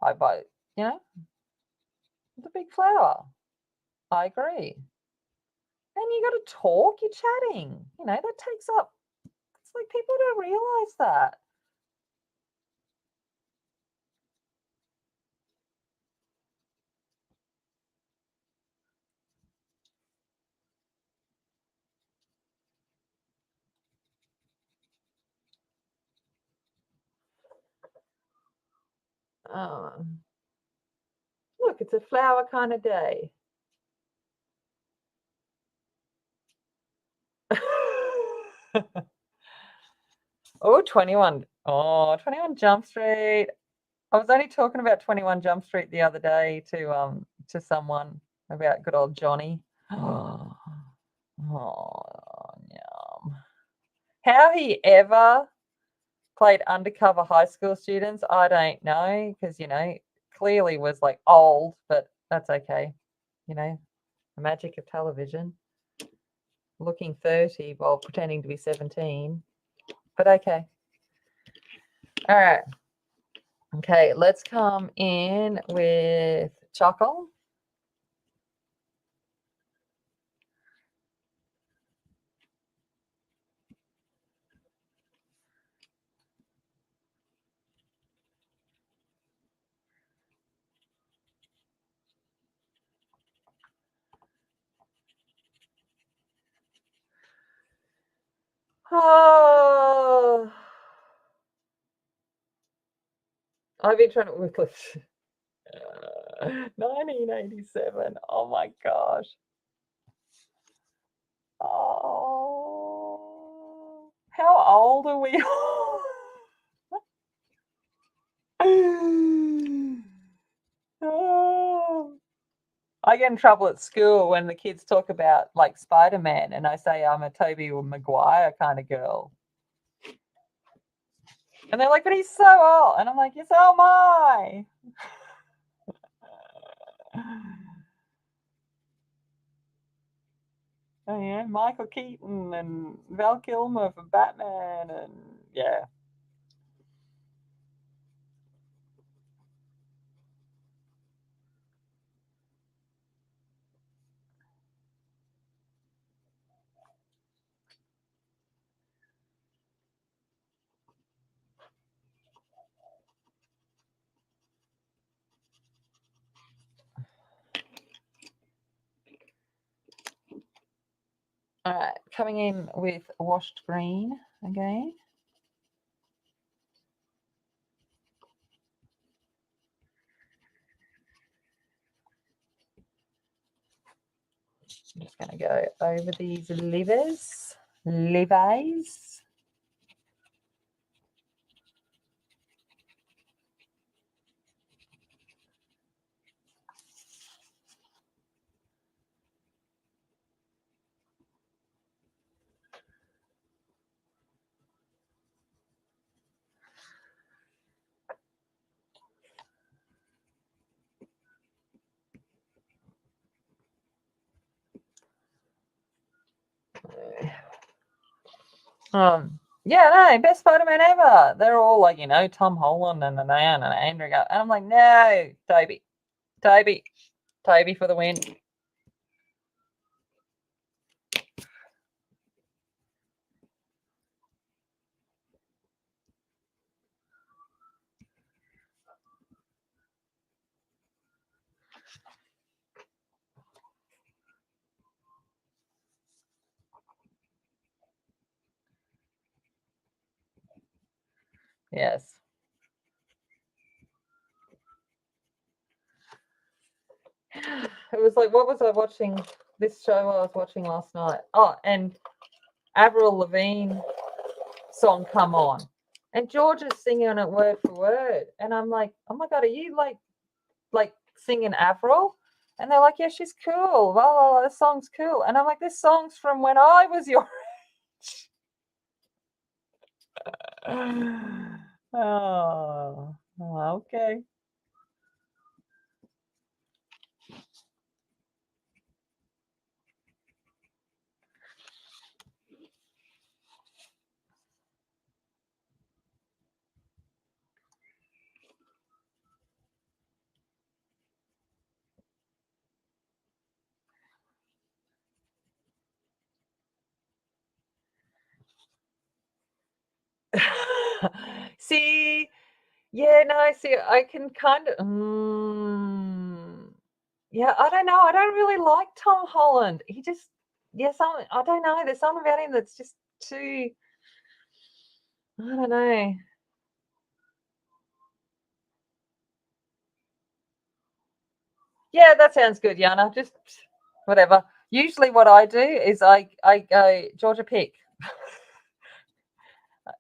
I buy, the big flower. I agree. And you got to talk. You're chatting. That takes up. It's like people don't realise that. Look, it's a flower kind of day. Oh, 21. Oh, 21 Jump Street. I was only talking about 21 Jump Street the other day to someone about good old Johnny. Oh, yum. How he ever played undercover high school students, I don't know, because clearly was like old, but that's okay. The magic of television. Looking 30 while pretending to be 17. But okay. All right. Okay, let's come in with Choco. Oh, I've been trying to work with. 1987. Oh my gosh. Oh, how old are we all? Oh. I get in trouble at school when the kids talk about like Spider-Man and I say I'm a Tobey Maguire kind of girl. And they're like, but he's so old. And I'm like, yes, so am I. Oh, yeah, Michael Keaton and Val Kilmer for Batman and yeah. All right, coming in with washed green again. I'm just going to go over these levies. Yeah, no, best Spider-Man ever. They're all like, Tom Holland and Andrew Garfield. And I'm like, no, Toby for the win. Yes. It was like, what was I watching? This show I was watching last night. Oh, and Avril Lavigne song Come On. And George is singing it word for word. And I'm like, oh my God, are you like singing Avril? And they're like, yeah, she's cool. Well, this song's cool. And I'm like, this song's from when I was your age. Oh, okay. See, yeah, no, I can kind of, yeah, I don't know. I don't really like Tom Holland. He just, yeah, I don't know. There's something about him that's just too, I don't know. Yeah, that sounds good, Yana. Just whatever. Usually, what I do is I go Georgia pick.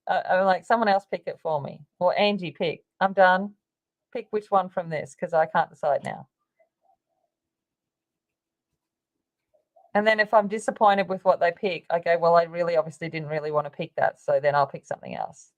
I'm like someone else pick it for me, or Angie pick. I'm done. Pick which one from this because I can't decide now. And then if I'm disappointed with what they pick, I go, well, I really obviously didn't really want to pick that, so then I'll pick something else.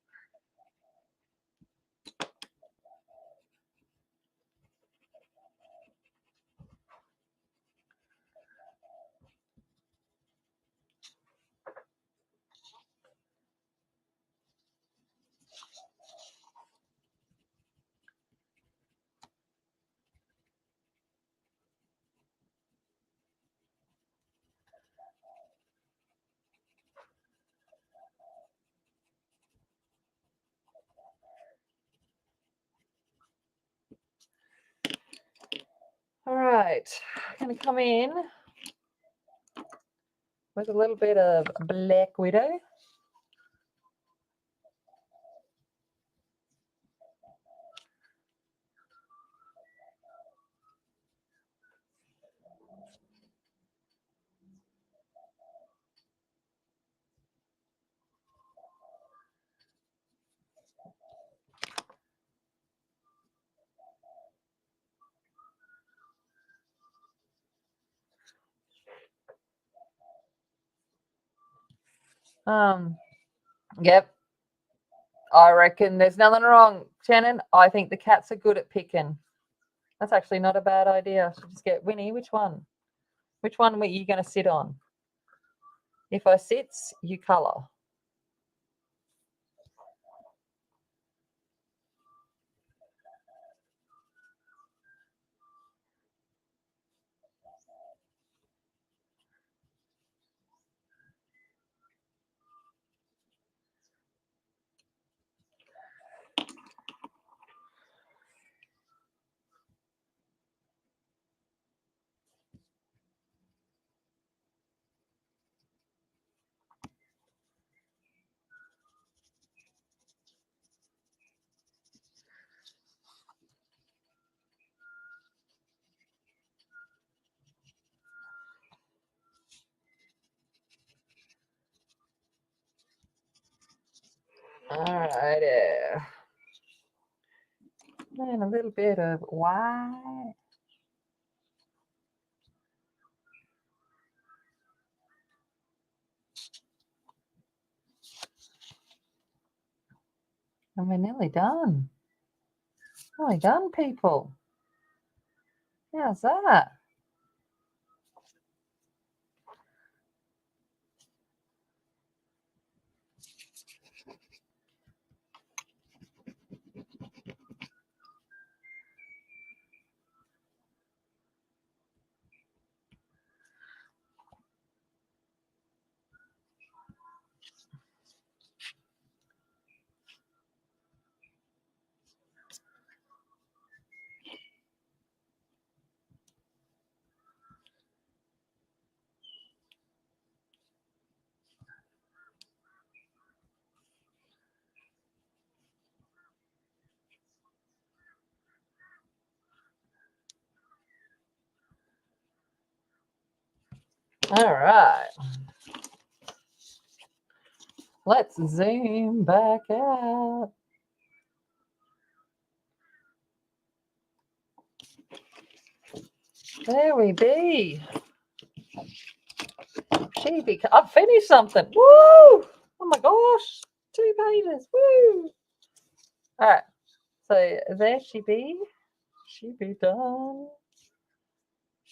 All right, I'm going to come in with a little bit of Black Widow. Yep. I reckon there's nothing wrong, Shannon. I think the cats are good at picking. That's actually not a bad idea. Should just get Winnie. Which one? Which one were you going to sit on? If I sits, you colour. All right. And a little bit of white. And we're nearly done. Nearly done, people. How's that? All right. Let's zoom back out. There we be. I've finished something. Woo! Oh my gosh. 2 pages. Woo! All right. So there she be. She be done.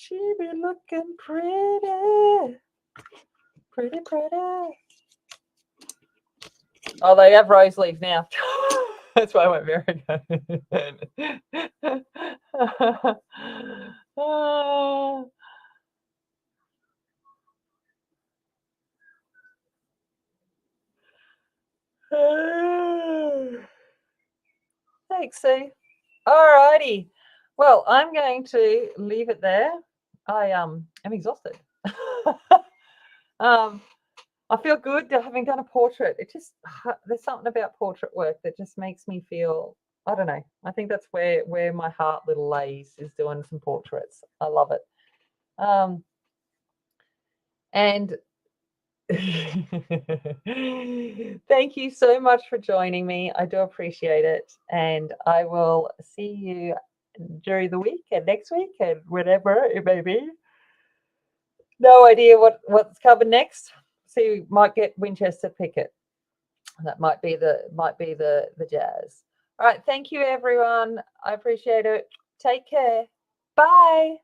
She be looking pretty. Pretty, pretty. Oh, they have rose leaf now. That's why I went very good. Thanks, Sue. All righty. Well, I'm going to leave it there. I am exhausted. I feel good having done a portrait. It just there's something about portrait work that just makes me feel, I don't know. I think that's where my heart little lays, is doing some portraits. I love it. And thank you so much for joining me. I do appreciate it. And I will see you during the week and next week and whatever it may be. No idea what's coming next. See, we might get Winchester Pickett. That might be the jazz. All right. Thank you, everyone. I appreciate it. Take care. Bye.